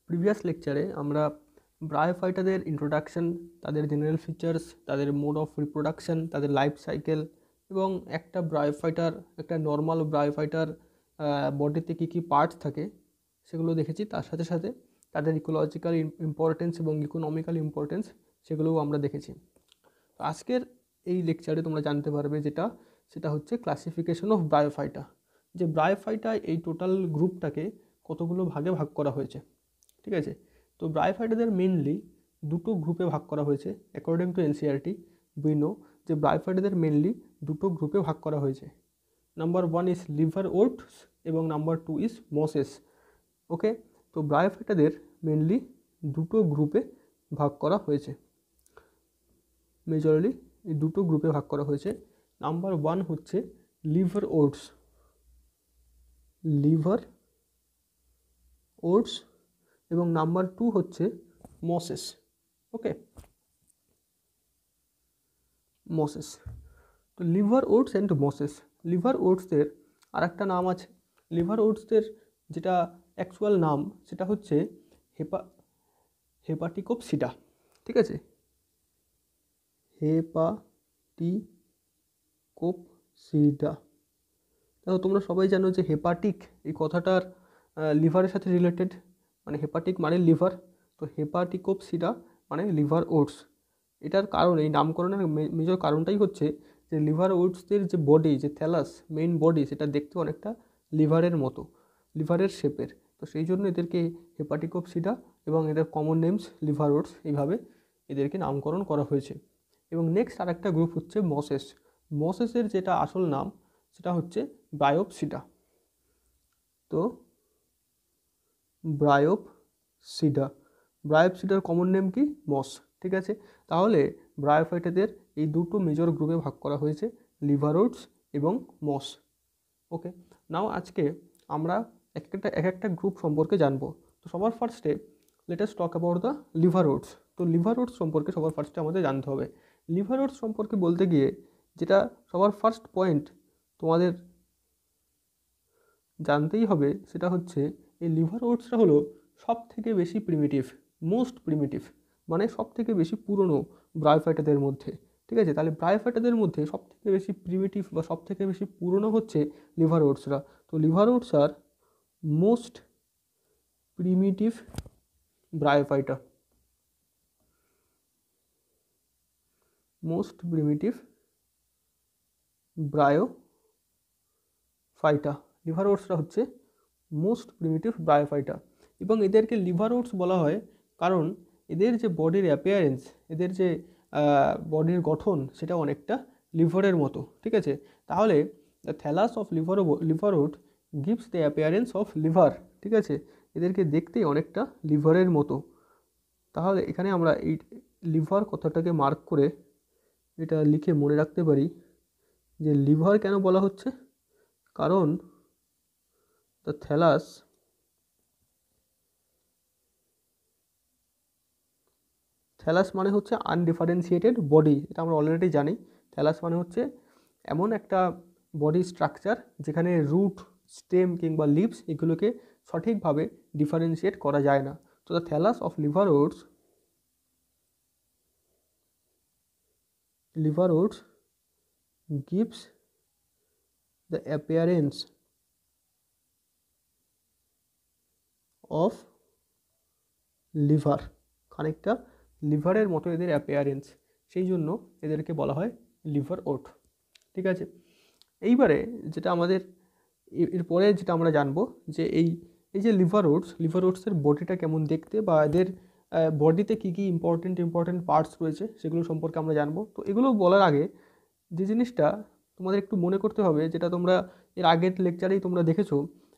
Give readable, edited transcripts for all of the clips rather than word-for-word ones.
Previous লেকচারে আমরা ব্রায়োফাইটাদের introduction, তাদের জেনারেল ফিচার্স, তাদের মোড অফ রিপ্রোডাকশন, তাদের লাইফ সাইকেল এবং একটা নর্মাল ব্রায়োফাইটার বডিতে কী কী পার্টস থাকে সেগুলো দেখেছি। তার সাথে সাথে তাদের ইকোলজিক্যাল ইম্পর্টেন্স এবং ইকোনমিক্যাল ইম্পর্টেন্স সেগুলোও আমরা দেখেছি। তো আজকের এই লেকচারে তোমরা জানতে পারবে সেটা হচ্ছে ক্লাসিফিকেশন অফ ব্রায়োফাইটা, যে ব্রায়োফাইটা এই টোটাল গ্রুপটাকে কতগুলো ভাগে ভাগ করা হয়েছে। ঠিক আছে, তো ব্রায়োফাইটাদের মেনলি দুটো গ্রুপে ভাগ করা হয়েছে। According to NCERT we know যে ব্রায়োফাইটাদের মেনলি দুটো গ্রুপে ভাগ করা হয়েছে। নাম্বার 1 ইজ লিভার ওটস এবং নাম্বার 2 ইজ মসেস। ওকে, তো ব্রায়োফাইটাদের মেনলি দুটো গ্রুপে ভাগ করা হয়েছে, মেজরলি এই দুটো গ্রুপে ভাগ করা হয়েছে। নাম্বার 1 হচ্ছে লিভার ওটস এবং নাম্বার 2 হচ্ছে মসেস। ওকে, মসেস। তো liver oats and Moses, liver ওটসদের আর একটা নাম আছে। লিভার ওটসদের যেটা অ্যাকচুয়াল নাম সেটা হচ্ছে হেপাটিকোপসিডা। ঠিক আছে, হেপাটিকোপসিডা। দেখো, তোমরা সবাই জানো যে হেপাটিক এই কথাটার লিভারের সাথে রিলেটেড, মানে হেপাটিক মানে লিভার, তো হেপাটিকোপসিডা মানে লিভার ওটস। এটার কারণ, এই নামকরণের মেজর কারণটাই হচ্ছে যে লিভার ওটসদের যে বডি, যে থ্যালাস মেইন বডি, সেটা দেখতে অনেকটা লিভারের মতো, লিভারের শেপের। তো সেই জন্য এদেরকে হেপাটিকোপসিডা এবং এদের কমন নেমস লিভার ওটস, এইভাবে এদেরকে নামকরণ করা হয়েছে। এবং নেক্সট আর একটা গ্রুপ হচ্ছে মসেসের যেটা আসল নাম সেটা হচ্ছে ব্রায়োপসিডা। তো ব্রায়োপসিডার কমন নেম কি? মস। ঠিক আছে, তাহলে ব্রায়োফাইটাদের এই দুটো মেজর গ্রুপে ভাগ করা হয়েছে, লিভার ওটস এবং মস। ওকে, নাও আজকে আমরা এক একটা গ্রুপ সম্পর্কে জানবো। তো সবার ফার্স্টে let us talk about the liver oats. তো লিভার ওটস সম্পর্কে সবার ফার্স্টে আমাদের জানতে হবে। লিভার ওটস সম্পর্কে বলতে গিয়ে যেটা সবার ফার্স্ট পয়েন্ট তোমাদের জানতেই হবে সেটা হচ্ছে এই লিভার ওটসটা হলো সব থেকে বেশি মোস্ট প্রিমিটিভ, মানে সব থেকে বেশি পুরনো ব্রায়োফাইটাদের মধ্যে। ঠিক আছে, তাহলে ব্রায়োফাইটাদের মধ্যে সব থেকে বেশি প্রিমিটিভ বা সব থেকে বেশি পুরনো হচ্ছে লিভার ওটসরা। তো লিভার ওটস আর মোস্ট প্রিমিটিভ ব্রায়োফাইটা, লিভার ওটসরা হচ্ছে মোস্ট প্রিমিটিভ ব্রায়োফাইটা। এবং এদেরকে লিভার ওটস বলা হয় কারণ এদের যে বডির অ্যাপিয়ারেন্স, এদের যে বডির গঠন, সেটা অনেকটা লিভারের মতো। ঠিক আছে, তাহলে the thallus of liverwort gives the appearance of liver. ঠিক আছে, এদেরকে দেখতেই অনেকটা লিভারের মতো। তাহলে এখানে আমরা এই লিভার কথাটাকে মার্ক করে এটা লিখে মনে রাখতে পারি যে লিভার কেন বলা হচ্ছে, কারণ দ্য থ্যালাস মানে হচ্ছে আনডিফারেন্সিয়েটেড বডি। এটা আমরা অলরেডি জানি। থ্যালাস মানে হচ্ছে এমন একটা বডি স্ট্রাকচার যেখানে রুট, স্টেম কিংবা লিভস এগুলোকে সঠিকভাবে ডিফারেন্সিয়েট করা যায় না। তো the thallus of liver oats gives the appearance of liver, খানিকটা লিভারের মতো এদের অ্যাপিয়ারেন্স, সেই জন্য এদেরকে বলা হয় লিভার ওট। ঠিক আছে, এইবারে যেটা আমাদের এরপরে যেটা আমরা জানবো যে এই যে লিভার ওটসের বডিটা কেমন দেখতে, বা এদের বডিতে কী কী ইম্পর্টেন্ট পার্টস রয়েছে সেগুলো সম্পর্কে আমরা জানবো। তো এগুলো বলার আগে যে জিনিসটা তোমাদের একটু মনে করতে হবে, যেটা তোমরা এর আগের লেকচারেই তোমরা দেখেছো,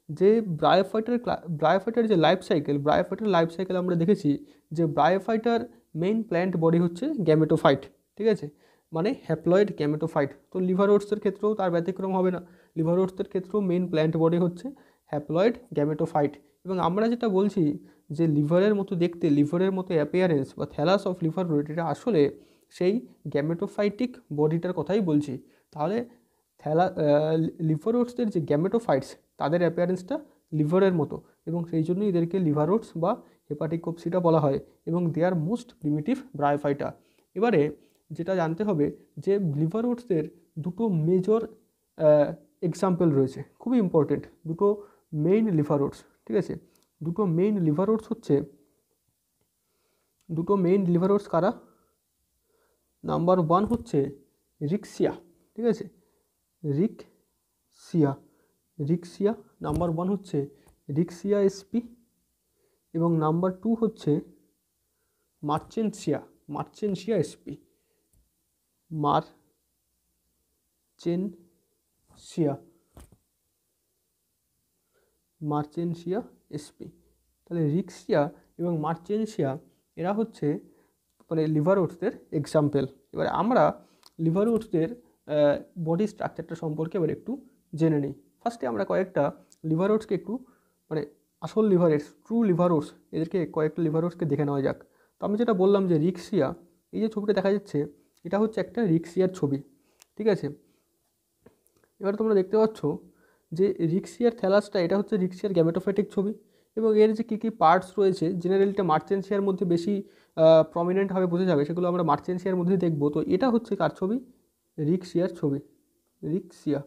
যে ব্রায়োফাইটার যে লাইফ সাইকেল আমরা দেখেছি যে ব্রায়োফাইটার মেইন প্ল্যান্ট বডি হচ্ছে গ্যামেটোফাইট। ঠিক আছে, মানে হ্যাপ্লয়েড গ্যামেটোফাইট। তো লিভার ওটসের ক্ষেত্রেও তার ব্যতিক্রম হবে না। লিভার ওটসের ক্ষেত্রেও মেইন প্ল্যান্ট বডি হচ্ছে হ্যাপ্লয়েড গ্যামেটোফাইট। এবং আমরা যেটা বলছি যে লিভারের মতো দেখতে, লিভারের মতো অ্যাপিয়ারেন্স বা থ্যালাস অফ লিভার ওট, এটা আসলে সেই গ্যামেটোফাইটিক বডিটার কথাই বলছি। তাহলে লিভার ওটসদের যে গ্যামেটোফাইটস, তাদের অ্যাপিয়ারেন্সটা লিভারের মতো, এবং সেই জন্যই এদেরকে লিভার ওটস বা হেপাটিকোপসিটা বলা হয়, এবং দে আর মোস্ট প্রিমিটিভ ব্রায়োফাইটা। এবারে যেটা জানতে হবে যে লিভার ওটসের দুটো মেজর এক্সাম্পল রয়েছে, খুবই ইম্পর্টেন্ট, দুটো মেইন লিভার ওটস, ঠিক আছে। দুটো মেইন লিভার ওটস হচ্ছে, দুটো মেইন লিভার ওটস কারা? নাম্বার 1 হচ্ছে রিক্সিয়া, ঠিক আছে, রিক্সিয়া নাম্বার 1 হচ্ছে রিক্সিয়া এসপি, এবং নাম্বার 2 হচ্ছে মার্চেনসিয়া এসপি, মার্চেনসিয়া এসপি। তাহলে রিক্সিয়া এবং মার্চেনসিয়া এরা হচ্ছে মানে লিভার ওটসের এক্সাম্পল। এবারে আমরা লিভার ওটসের বডি স্ট্রাকচারটা সম্পর্কে এবার একটু জেনে নিই। ফার্স্টে আমরা কয়েকটা লিভার ওটসকে একটু মানে আসল liver oats, true liver oats, এদেরকে কয়েকটা লিভার ওটসকে দেখে নেওয়া যাক। তো আমি যেটা বললাম যে রিক্সিয়া, এই যে ছবিটা দেখা যাচ্ছে এটা হচ্ছে একটা রিক্সিয়ার ছবি, ঠিক আছে। এবার তোমরা দেখতে পাচ্ছ যে রিক্সিয়ার থ্যালাসটা, এটা হচ্ছে রিক্সিয়ার গ্যামেটোফাইটিক ছবি, এবং এর যে কী পার্টস রয়েছে জেনারেলিটা মার্চেনসিয়ার মধ্যে বেশি প্রমিনেন্টভাবে বোঝা যাবে, সেগুলো আমরা মার্চেনসিয়ার মধ্যে দেখব। তো এটা হচ্ছে কার ছবি? রিক্সিয়ার ছবি, রিক্সিয়া।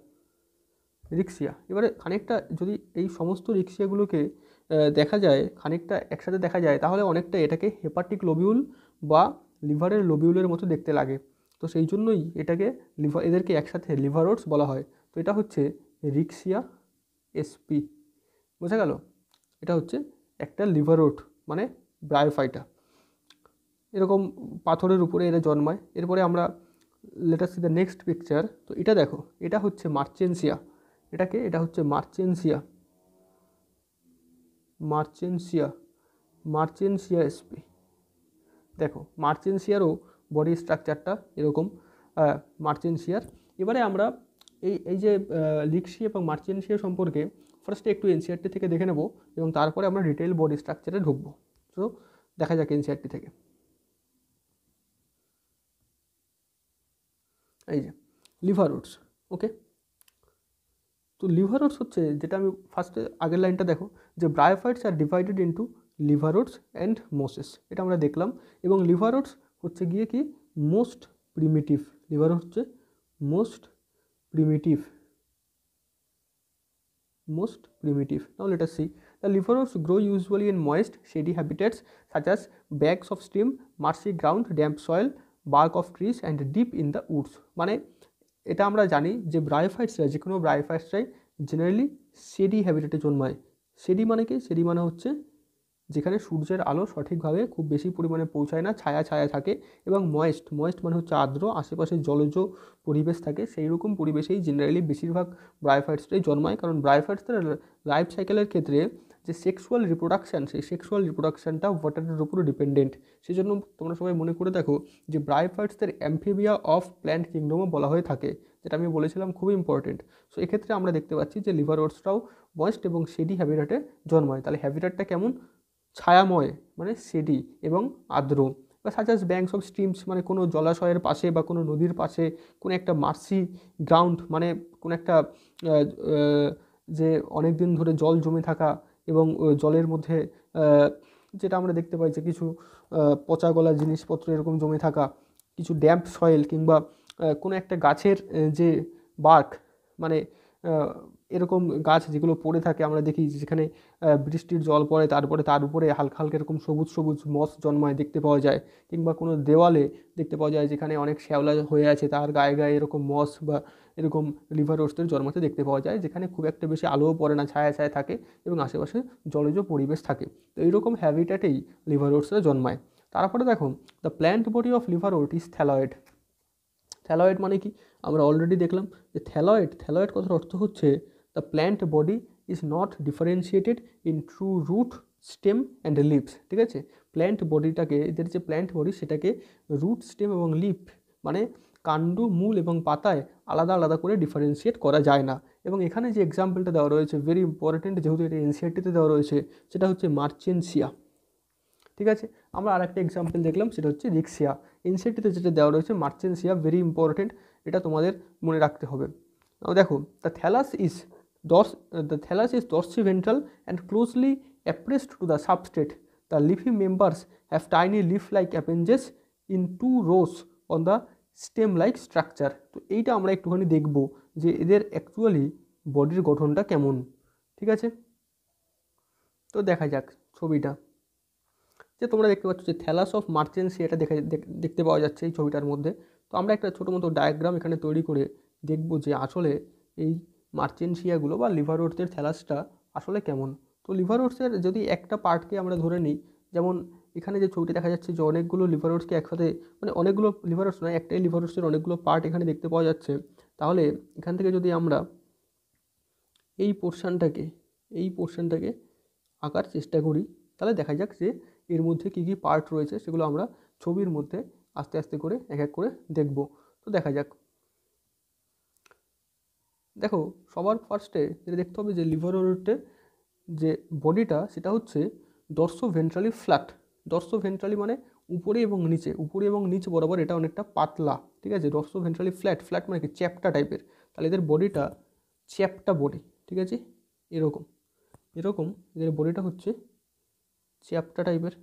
এবারে খানিকটা যদি এই সমস্ত রিক্সিয়াগুলোকে দেখা যায়, খানিকটা একসাথে দেখা যায়, তাহলে অনেকটা এটাকে হেপাটিক লোবিউল বা লিভারের লোবিউলের মতো দেখতে লাগে। তো সেই জন্যই এটাকে এদেরকে একসাথে লিভার ওটস বলা হয়। তো এটা হচ্ছে রিক্সিয়া এসপি, বোঝা গেল? এটা হচ্ছে একটা লিভার ওট মানে ব্রায়োফাইটা, এরকম পাথরের উপরে এরা জন্মায়। এরপরে আমরা late us C the next picture. তো এটা দেখো, এটা হচ্ছে মার্চেনসিয়া, এটা হচ্ছে মার্চেনসিয়া এসপি। দেখো মার্চেনসিয়ারও বডি স্ট্রাকচারটা এরকম মার্চেনসিয়ার। এবারে আমরা এই যে রিক্সিয়া এবং মার্চেনসিয়া সম্পর্কে ফার্স্টে একটু এনসিআরটি থেকে দেখে নেব, এবং তারপরে আমরা ডিটেইল বডি স্ট্রাকচারে ঢুকবো। তো দেখা যাক এনসিআরটি থেকে। এই যে লিভার ওটস, ওকে। তো লিভার ওটস হচ্ছে, যেটা আমি ফার্স্টে আগের লাইনটা দেখো, যে bryophytes are divided into liverwort and mosses, এটা আমরা দেখলাম। এবং লিভার ওটস হচ্ছে গিয়ে কি মোস্ট প্রিমিটিভ, লিভার হচ্ছে most primitive. Now let us see. The liver oats grow usually in moist, shady habitats such as bags of stream, marshy ground, damp soil, bark of trees and deep in the woods. মানে এটা আমরা জানি যে ব্রায়োফাইটসরা, যে কোনো ব্রায়োফাইটসরাই generally shady হ্যাবিটেটে জন্মায়। Shady মানে কি? শেডি মানে হচ্ছে যেখানে সূর্যের আলো সঠিকভাবে খুব বেশি পরিমাণে পৌঁছায় না, ছায়া থাকে, এবং ময়েস্ট মানে হচ্ছে আর্দ্র, আশেপাশে জলজ পরিবেশ থাকে, সেই রকম পরিবেশেই জেনারেলি বেশিরভাগ ব্রায়োফাইটসটাই জন্মায়। কারণ ব্রায়োফাইটসদের লাইফ সাইকেলের ক্ষেত্রে যে সেক্সুয়াল রিপ্রোডাকশান, সেই সেক্সুয়াল রিপ্রোডাকশানটা ওয়াটারের উপর ডিপেন্ডেন্ট। সেই জন্য তোমরা সবাই মনে করে দেখো যে ব্রায়োফাইটসদের অ্যাম্ফিবিয়া অফ প্ল্যান্ট কিংডমও বলা হয়ে থাকে, যেটা আমি বলেছিলাম খুবই ইম্পর্টেন্ট। সো এক্ষেত্রে আমরা দেখতে পাচ্ছি যে লিভার ওটসটাও ময়েস্ট এবং শেডি হ্যাবিটেটে জন্মায়। তাহলে হ্যাবিটেটটা কেমন? ছায়াময় মানে শেডি এবং আর্দ্র, বা সাজাস ব্যাঙ্কস অফ স্ট্রিমস মানে কোনো জলাশয়ের পাশে বা কোনো নদীর পাশে, কোনো একটা মার্সি গ্রাউন্ড মানে কোনো একটা যে অনেক দিন ধরে জল জমে থাকা, এবং জলের মধ্যে যেটা আমরা দেখতে পাই যে কিছু পচা গলা জিনিসপত্র এরকম জমে থাকা, কিছু ড্যাম্প সয়েল, কিংবা কোনো একটা গাছের যে বার্ক মানে এরকম গাছ যেগুলো পড়ে থাকে, আমরা দেখি যেখানে বৃষ্টির জল পড়ে, তারপরে তার উপরে হালকা হালকা এরকম সবুজ মস জন্মায় দেখতে পাওয়া যায়, কিংবা কোনো দেওয়ালে দেখতে পাওয়া যায় যেখানে অনেক শ্যাওলা হয়ে আছে, তার গায়ে গায়ে এরকম মস বা এরকম লিভার ওটসের জন্মাতে দেখতে পাওয়া যায়, যেখানে খুব একটা বেশি আলোও পড়ে না, ছায়া থাকে, এবং আশেপাশে জলজ পরিবেশ থাকে। তো এইরকম হ্যাবিটেটেই লিভার ওটসরা জন্মায়। তারপরে দেখো, the plant body of liverwort is thalloid. Thalloid মানে কি? আমরা অলরেডি দেখলাম যে থ্যালয়েড কথার অর্থ হচ্ছে the plant body is not differentiated in true root, stem and leaves. ঠিক আছে, প্ল্যান্ট বডিটাকে, এদের যে প্ল্যান্ট বডি সেটাকে রুট, স্টেম এবং লিফ মানে কাণ্ড, মূল এবং পাতায় আলাদা আলাদা করে ডিফারেন্সিয়েট করা যায় না। এবং এখানে যে এক্সাম্পলটা দেওয়া রয়েছে ভেরি ইম্পর্টেন্ট, যেহেতু এটা এনসিআরটিতে দেওয়া রয়েছে, সেটা হচ্ছে মার্চেনসিয়া। ঠিক আছে, আমরা আরেকটা এক্সাম্পল দেখলাম, সেটা হচ্ছে রিক্সিয়া। এনসিআরটিতে যেটা দেওয়া রয়েছে মার্চেনসিয়া, ভেরি ইম্পর্টেন্ট, এটা তোমাদের মনে রাখতে হবে। দেখো, the thallus is dorsiventral and closely appressed to the substrate. The leafy members have tiny leaf like appendages in 2 rows on the stem like structure. তো এইটা আমরা একটুখানি দেখব যে এদের অ্যাকচুয়ালি বডির গঠনটা কেমন। ঠিক আছে, তো দেখা যাক ছবিটা, যে তোমরা দেখতে পাচ্ছ যে থ্যালাস অফ মার্চেন্সি এটা দেখতে পাওয়া যাচ্ছে এই ছবিটার মধ্যে। তো আমরা একটা ছোটো মতো ডায়াগ্রাম এখানে তৈরি করে দেখব যে আসলে এই মার্চেন্সিয়াগুলো বা লিভারওটসের থ্যালাসটা আসলে কেমন। তো লিভারওটসের যদি একটা পার্টকে আমরা ধরে নিই, যেমন এখানে যে ছবিটি দেখা যাচ্ছে যে অনেকগুলো লিভারওটসকে একসাথে, মানে অনেকগুলো লিভারওটস নয়, একটাই লিভারওটসের অনেকগুলো পার্ট এখানে দেখতে পাওয়া যাচ্ছে। তাহলে এখান থেকে যদি আমরা এই পোর্শনটাকে আঁকার চেষ্টা করি, তাহলে দেখা যাক যে এর মধ্যে কী কী পার্ট রয়েছে সেগুলো আমরা ছবির মধ্যে আস্তে আস্তে করে এক এক করে দেখব। তো দেখা যাক, দেখো সবার ফার্স্টে যেটা দেখতে হবে যে লিভারওটসের যে বডিটা সেটা হচ্ছে ডর্সোভেন্ট্রালি ফ্ল্যাট। ডর্সোভেন্ট্রালি মানে উপরে এবং নিচে বরাবর এটা অনেকটা পাতলা। ঠিক আছে, ডর্সোভেন্ট্রালি ফ্ল্যাট মানে কি চ্যাপ্টা টাইপের। তাহলে এদের বডিটা চ্যাপ্টা বডি। ঠিক আছে, এরকম এদের বডিটা হচ্ছে চ্যাপ্টা টাইপের,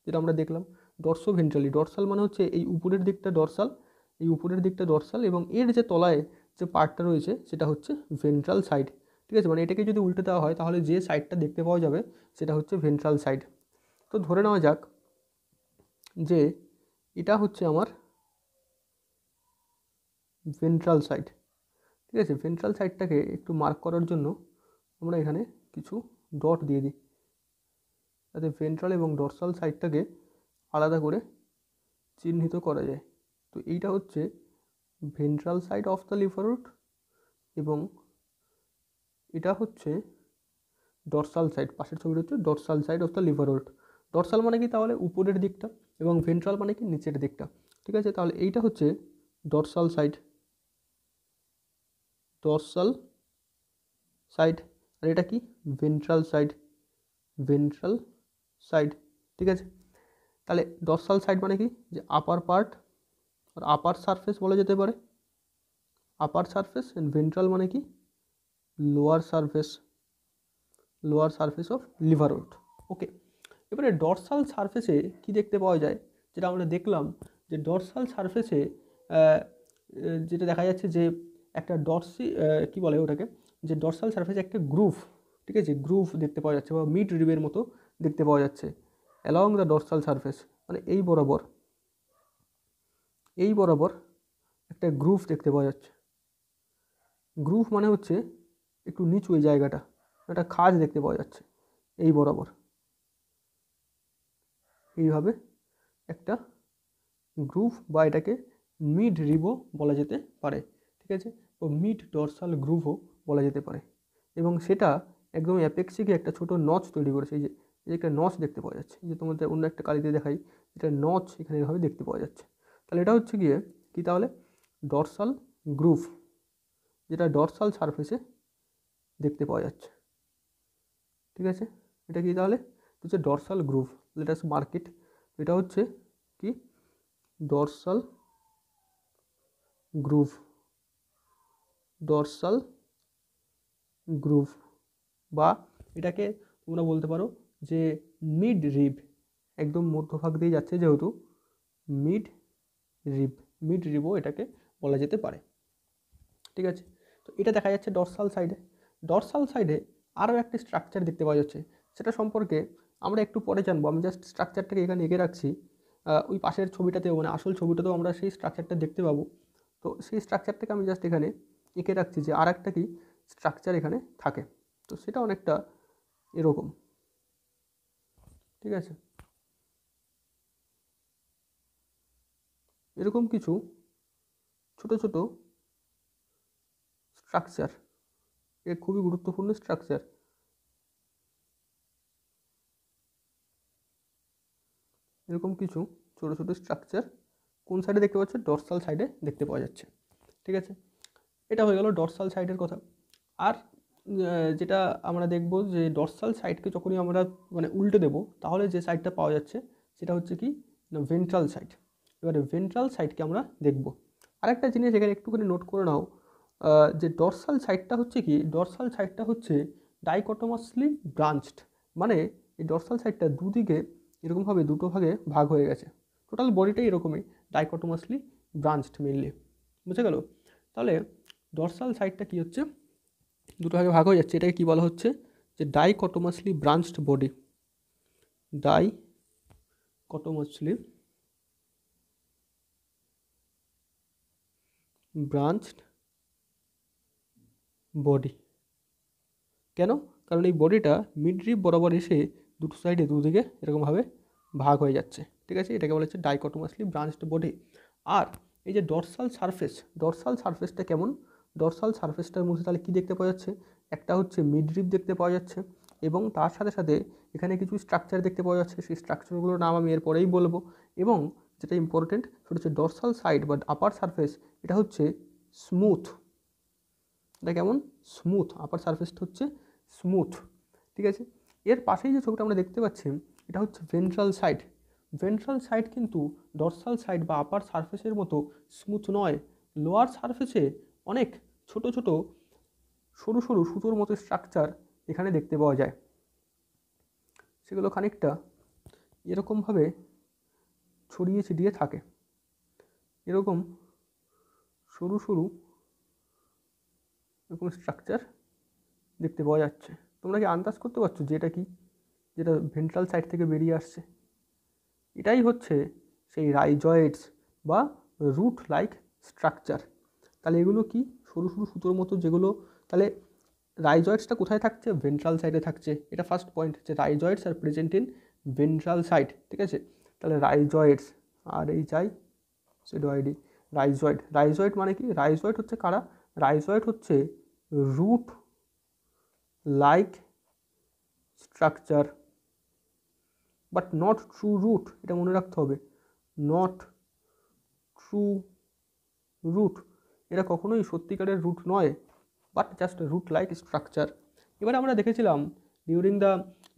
যেটা আমরা দেখলাম। ডর্সোভেন্ট্রালি, ডর্সাল মানে হচ্ছে এই উপরের দিকটা ডর্সাল, এবং এর যে তলায় যে পার্টটা রয়েছে সেটা হচ্ছে ভেন্ট্রাল সাইড। ঠিক আছে, মানে এটাকে যদি উল্টে দেওয়া হয় তাহলে যে সাইডটা দেখতে পাওয়া যাবে সেটা হচ্ছে ভেন্ট্রাল সাইড। তো ধরে নেওয়া যাক যে এটা হচ্ছে আমার ভেন্ট্রাল সাইড। ঠিক আছে, ভেন্ট্রাল সাইডটাকে একটু মার্ক করার জন্য আমরা এখানে কিছু ডট দিয়ে দিই, যাতে ভেন্ট্রাল এবং ডর্সাল সাইডটাকে আলাদা করে চিহ্নিত করা যায়। তো এইটা হচ্ছে ventral side of the liverwort এবং এটা হচ্ছে ডর্সাল সাইড। পাশের ছবিটা হচ্ছে dorsal side of the liverwort. Dorsal মানে কি তাহলে উপরের দিকটা, এবং ভেন্ট্রাল মানে কি নিচের দিকটা। ঠিক আছে, তাহলে এইটা হচ্ছে ডর্সাল সাইড, আর এটা কি ভেন্ট্রাল সাইড। ঠিক আছে, তাহলে ডর্সাল সাইড মানে কি যে আপার পার্ট আর আপার সারফেস বলা যেতে পারে, আপার সারফেস, অ্যান্ড ভেন্ট্রাল মানে কি লোয়ার সারফেস অফ লিভারওট। ওকে, এবারে ডর্সাল সারফেসে কি দেখতে পাওয়া যায়, যেটা আমরা দেখলাম যে ডর্সাল সারফেসে যেটা দেখা যাচ্ছে যে একটা কি বলে ওটাকে, যে ডর্সাল সারফেসে একটা গ্রুভ, ঠিক আছে, গ্রুভ দেখতে পাওয়া যাচ্ছে বা মিড রিবের মতো দেখতে পাওয়া যাচ্ছে অ্যালং দ্য ডর্সাল সারফেস। মানে এই বরাবর একটা গ্রুভ দেখতে পাওয়া যাচ্ছে। গ্রুভ মানে হচ্ছে একটু নিচু এই জায়গাটা, একটা খাঁজ দেখতে পাওয়া যাচ্ছে এই বরাবর, এইভাবে একটা গ্রুভ, বা এটাকে মিড রিবও বলা যেতে পারে। ঠিক আছে, তো মিড ডর্সাল গ্রুভও বলা যেতে পারে, এবং সেটা একদম অ্যাপেক্সিকে একটা ছোট নচ তৈরি করেছে। এই যে একটা নচ দেখতে পাওয়া যাচ্ছে, যে তোমাদের অন্য একটা কালিতে দেখাই, এটা নচ এখানে এভাবে দেখতে পাওয়া যাচ্ছে। তাহলে এটা হচ্ছে গিয়ে কি, তাহলে ডর্সাল গ্রুভ, যেটা ডর্সাল সারফেসে দেখতে পাওয়া যাচ্ছে। ঠিক আছে, এটা কি তাহলে হচ্ছে dorsal groove, let us mark it. এটা হচ্ছে কি ডর্সাল গ্রুভ, বা এটাকে তোমরা বলতে পারো যে মিড রিব, একদম মধ্যভাগ দিয়ে যাচ্ছে যেহেতু মিড রিবও এটাকে বলা যেতে পারে। ঠিক আছে, তো এটা দেখা যাচ্ছে ডর্সাল সাইডে আরও একটা স্ট্রাকচার দেখতে পাওয়া যাচ্ছে, সেটা সম্পর্কে আমরা একটু পরে জানবো। আমি জাস্ট স্ট্রাকচারটাকে এখানে এঁকে রাখছি, ওই পাশের ছবিটাতেও, মানে আসল ছবিটাতেও আমরা সেই স্ট্রাকচারটা দেখতে পাবো। তো সেই স্ট্রাকচারটাকে আমি জাস্ট এখানে এঁকে রাখছি যে আর একটা কি স্ট্রাকচার এখানে থাকে, তো সেটা অনেকটা এরকম। ঠিক আছে, এরকম কিছু ছোট ছোট স্ট্রাকচার, এ খুবই গুরুত্বপূর্ণ স্ট্রাকচার। এরকম কিছু ছোট ছোট স্ট্রাকচার কোন সাইডে দেখতে পাচ্ছ, ডর্সাল সাইডে দেখতে পাওয়া যাচ্ছে। ঠিক আছে, এটা হয়ে গেল ডর্সাল সাইডের কথা। আর যেটা আমরা দেখব যে ডর্সাল সাইডকে যখনই আমরা মানে উল্টে দেব, তাহলে যে সাইডটা পাওয়া যাচ্ছে সেটা হচ্ছে কি না ভেন্ট্রাল সাইড। এবারে ভেন্ট্রাল সাইডকে আমরা দেখব। আরেকটা জিনিস এখানে একটুখানি নোট করে নাও, যে ডর্সাল সাইডটা হচ্ছে কি, ডর্সাল সাইডটা হচ্ছে ডাইকটোমাসলি ব্রাঞ্চড, মানে এই ডরসাল সাইডটা দুদিকে এরকমভাবে দুটো ভাগে ভাগ হয়ে গেছে। টোটাল বডিটাই এরকমই ডাইকটোমাসলি ব্রাঞ্চড মেনলি, বুঝে গেল? তাহলে ডরসাল সাইডটা কী হচ্ছে, দুটো ভাগে ভাগ হয়ে যাচ্ছে, এটাকে কী বলা হচ্ছে যে ডাইকটোমাসলি ব্রাঞ্চড বডি, ডাইকটোমাসলি ব্রাঞ্চড বডি। কেন? কারণ এই বডিটা মিডরিপ বরাবর এসে দুটো সাইডে দুদিকে এরকমভাবে ভাগ হয়ে যাচ্ছে, ঠিক আছে? এটাকে বলা হচ্ছে ডাইকটোমাসলি ব্রাঞ্চড বডি। আর এই যে ডরসাল সারফেসটা কেমন? ডরসাল সারফেসটার মধ্যে তাহলে কী দেখতে পাওয়া যাচ্ছে? একটা হচ্ছে মিডরিপ দেখতে পাওয়া যাচ্ছে, এবং তার সাথে সাথে এখানে কিছু স্ট্রাকচার দেখতে পাওয়া যাচ্ছে। সেই স্ট্রাকচারগুলোর নাম আমি এরপরেই বলবো। এবং যেটা ইম্পর্টেন্ট সেটা হচ্ছে ডরসাল সাইড বা আপার সারফেস, এটা হচ্ছে স্মুথ। এটা কেমন? স্মুথ। আপার সারফেসটা হচ্ছে স্মুথ, ঠিক আছে? এর পাশেই যে ছবিটা আমরা দেখতে পাচ্ছি এটা হচ্ছে ভেন্ট্রাল সাইড। ভেন্ট্রাল সাইড কিন্তু ডরসাল সাইড বা আপার সারফেসের মতো স্মুথ নয়। লোয়ার সারফেসে অনেক ছোট ছোট সরু সরু সুতোর মতো স্ট্রাকচার এখানে দেখতে পাওয়া যায়। সেগুলো খানিকটা এরকমভাবে ছড়িয়ে ছিটিয়ে থাকে, এরকম সরু সরু এরকম স্ট্রাকচার দেখতে পাওয়া যাচ্ছে। তোমরা কি আন্দাজ করতে পারছো যে এটা কি, যেটা ভেন্ট্রাল সাইড থেকে বেরিয়ে আসছে? এটাই হচ্ছে সেই রাইজয়েডস বা রুট লাইক স্ট্রাকচার। তাহলে এগুলো কি? সরু সরু সুতোর মতো যেগুলো। তাহলে রাইজয়েডসটা কোথায় থাকছে? ভেন্ট্রাল সাইডে থাকছে। এটা ফার্স্ট পয়েন্ট, যে রাইজয়েডস আর প্রেজেন্ট ইন ভেন্ট্রাল সাইড, ঠিক আছে? তাহলে রাইজয়েডস, আর এই চাই সিডোআইডি, রাইজয়েড মানে কি? রাইজয়েড হচ্ছে কারা? রাইজয়েড হচ্ছে root like structure, but not true root. এটা মনে রাখতে হবে, নট ট্রু রুট। এটা কখনোই সত্যিকারের রুট নয়, but just root like structure. এবারে আমরা দেখেছিলাম during the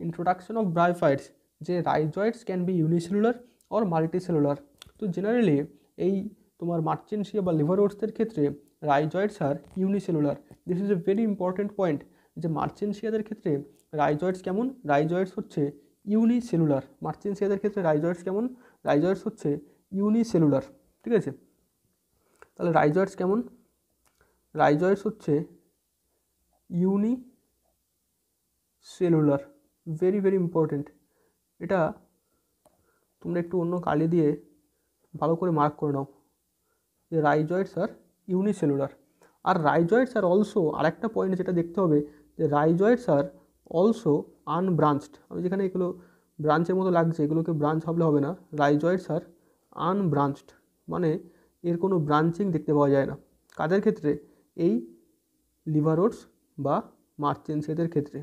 introduction of bryophytes যে rhizoids can be unicellular or multicellular. তো জেনারেলি এই তোমার মার্চেন্সিয়া বা লিভারওটসের ক্ষেত্রে rhizoids are unicellular. This is a very important point, যে মার্চেন্সিয়াদের ক্ষেত্রে রাইজয়েডস কেমন? রাইজয়েডস হচ্ছে ইউনিসেলুলার। মার্চেন্সিয়াদের ক্ষেত্রে রাইজয়েডস কেমন? রাইজয়েডস হচ্ছে ইউনিসেলুলার, ঠিক আছে? তাহলে রাইজয়েডস কেমন? রাইজয়েডস হচ্ছে ইউনিসেলুলার, ভেরি ভেরি ইম্পর্টেন্ট। এটা তোমরা একটু অন্য কালি দিয়ে ভালো করে মার্ক করে নাও যে রাইজয়েডস are unicellular. R রাইজয়েডস are also আরেকটা পয়েন্ট যেটা দেখতে হবে, যে রাইজয়েডস আর অলসো আনব্রাঞ্চড। আমি যেখানে এগুলো ব্রাঞ্চের মতো লাগছে, এগুলোকে ব্রাঞ্চ ভাবলে হবে না। রাইজয়েডস আর আনব্রাঞ্চড মানে এর কোনো ব্রাঞ্চিং দেখতে পাওয়া যায় না। কাদের ক্ষেত্রে? এই লিভারওটস বা মার্চেন্সিয়াদের ক্ষেত্রে।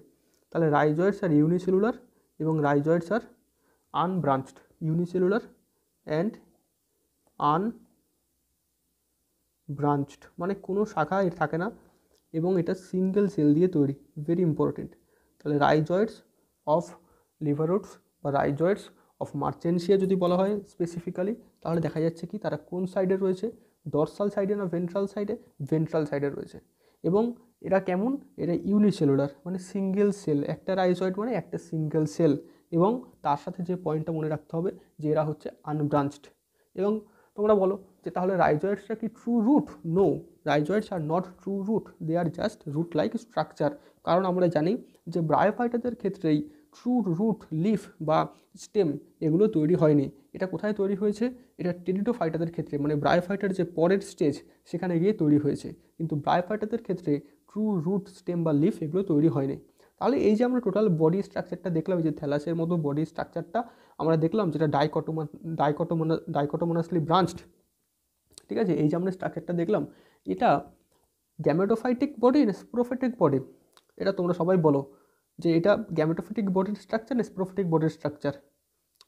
তাহলে রাইজয়েডস আর ইউনিসেলুলার এবং রাইজয়েডস আর আনব্রাঞ্চড, ইউনিসেলুলার অ্যান্ড আনব্রাঞ্চড মানে কোনো শাখা এর থাকে না এবং এটা সিঙ্গেল সেল দিয়ে তৈরি, ভেরি ইম্পর্টেন্ট। তাহলে রাইজয়েডস অফ লিভারওটস বা রাইজয়েডস অফ মার্চেন্সিয়া যদি বলা হয় স্পেসিফিক্যালি, তাহলে দেখা যাচ্ছে কি তারা কোন সাইডে রয়েছে? ডরসাল সাইডে না ভেন্ট্রাল সাইডে? ভেন্ট্রাল সাইডে রয়েছে। এবং এরা কেমন? এরা ইউনিসেলুলার মানে সিঙ্গেল সেল। একটা রাইজয়েড মানে একটা সিঙ্গেল সেল। এবং তার সাথে যে পয়েন্টটা মনে রাখতে হবে যে এরা হচ্ছে আনব্রাঞ্চড। এবং তোমরা বলো যে তাহলে রাইজয়েডসটা কি true root? No, rhizoids are not true root, they are just root like structure. কারণ আমরা জানি যে ব্রায়োফাইটাদের ক্ষেত্রেই ট্রু রুট, লিফ বা স্টেম এগুলো তৈরি হয়নি। এটা কোথায় তৈরি হয়েছে? এটা টেরিডোফাইটাদের ক্ষেত্রে, মানে ব্রায়োফাইটার যে পরের স্টেজ সেখানে গিয়ে তৈরি হয়েছে। কিন্তু ব্রায়োফাইটাদের ক্ষেত্রে ট্রু রুট, স্টেম বা লিফ এগুলো তৈরি হয়নি। তাহলে এই যে আমরা টোটাল বডি স্ট্রাকচারটা দেখলাম, যে থ্যালাসের মতো বডি স্ট্রাকচারটা আমরা দেখলাম, যেটা ডাইকটোমোনাসলি ব্রাঞ্চড, ঠিক আছে? এই যে আমরা স্ট্রাকচারটা দেখলাম, এটা গ্যামেটোফাইটিক বডি না স্পোরোফাইটিক বডি? এটা তোমরা সবাই বলো যে এটা গ্যামেটোফাইটিক বডির স্ট্রাকচার না স্পোরোফাইটিক বডির স্ট্রাকচার?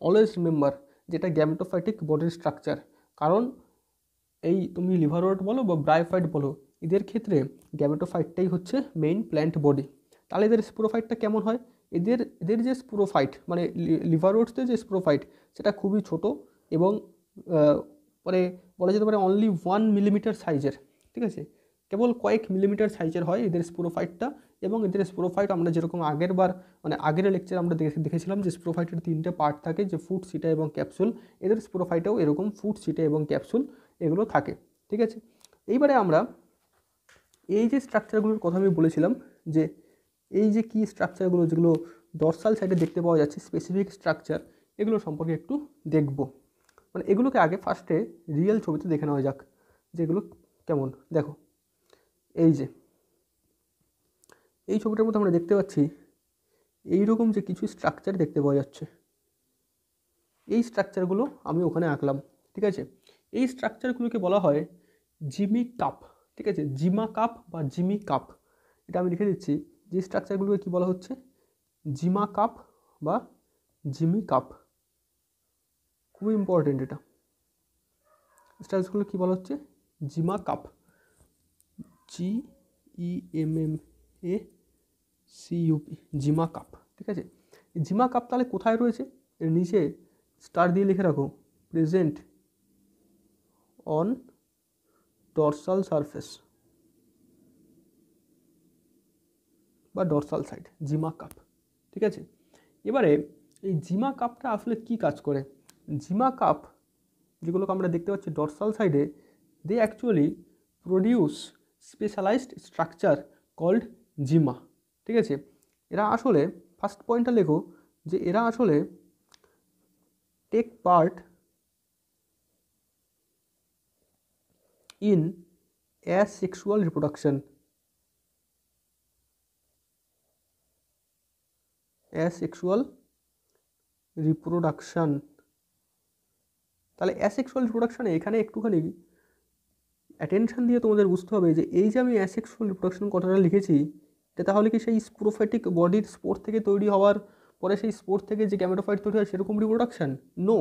অলওয়েজ রিমেম্বার যেটা গ্যামেটোফাইটিক বডির স্ট্রাকচার। কারণ এই তুমি লিভারওট বলো বা ব্রায়োফাইট বলো, এদের ক্ষেত্রে গ্যামেটোফাইটটাই হচ্ছে মেইন প্ল্যান্ট বডি। তাহলে এদের স্পোরোফাইটটা কেমন হয়? এদের যে স্পোরোফাইট মানে লিভারওটসদের যে স্পোরোফাইট সেটা খুবই ছোট এবং মানে বলা যেতে পারে অনলি 1 মিলিমিটার সাইজের, ঠিক আছে? কেবল কয়েক মিলিমিটার সাইজের হয় এদের স্পোরোফাইটটা। এবং এদের স্পোরোফাইট আমরা যেরকম আগের লেকচার আমরা দেখেছিলাম যে স্পোরোফাইটের 3টে পার্ট থাকে, যে ফুট, সিটা এবং ক্যাপসুল। এদের স্পোরোফাইটেও এরকম ফুট, সিটা এবং ক্যাপসুল এগুলো থাকে, ঠিক আছে। এইবারে আমরা এই যে স্ট্রাকচারগুলোর কথা আমি বলেছিলাম, যে এই যে কি স্ট্রাকচারগুলো যেগুলো ডরসাল সাইডে দেখতে পাওয়া যাচ্ছে, স্পেসিফিক স্ট্রাকচার, এগুলো সম্পর্কে একটু দেখব। মানে এগুলোকে আগে ফার্স্টে রিয়েল ছবিতে দেখে নেওয়া যাক যেগুলো কেমন। দেখো এই ছবিটার মধ্যে আমরা দেখতে পাচ্ছি এইরকম যে কিছু স্ট্রাকচার দেখতে পাওয়া যাচ্ছে। এই স্ট্রাকচারগুলো আমি ওখানে আঁকলাম, ঠিক আছে। এই স্ট্রাকচারগুলোকে বলা হয় জিমি কাপ, ঠিক আছে, জিমা কাপ বা জিমি কাপ। এটা আমি লিখে দিচ্ছি যে স্ট্রাকচারগুলোকে কী বলা হচ্ছে, জিমা কাপ বা জিমি কাপ। খুবই ইম্পর্টেন্ট এটা। স্ট্রাকচারগুলো কী বলা হচ্ছে, জিমা কাপ, GEMMACUP, জিমা কাপ, ঠিক আছে। জিমা কাপ তাহলে কোথায় রয়েছে, এর নিচে স্টার দিয়ে লিখে রাখো, প্রেজেন্ট অন ডরসাল সারফেস বা ডরসাল সাইড, জিমা কাপ, ঠিক আছে। এবারে এই জিমা কাপটা আসলে কি কাজ করে? জিমা কাপ যেগুলোকে আমরা দেখতে পাচ্ছি ডরসাল সাইডে, they actually produce specialized structure called gemma, ঠিক আছে। এরা আসলে, ফার্স্ট পয়েন্টটা লেখো যে এরা আসলে take part in asexual reproduction, asexual reproduction. তাহলে অ্যাসেক্সুয়াল রিপ্রোডাকশানে এখানে একটুখানি অ্যাটেনশন দিয়ে তোমাদের বুঝতে হবে যে এই যে আমি অ্যাসেক্সুয়াল রিপ্রোডাকশন কথাটা লিখেছি, এটা তাহলে কি সেই স্পোরোফাইটিক বডির স্পোর থেকে তৈরি হওয়ার পরে সেই স্পোর থেকে যে গ্যামেটোফাইট তৈরি হয় সেরকম রিপ্রোডাকশান? নো।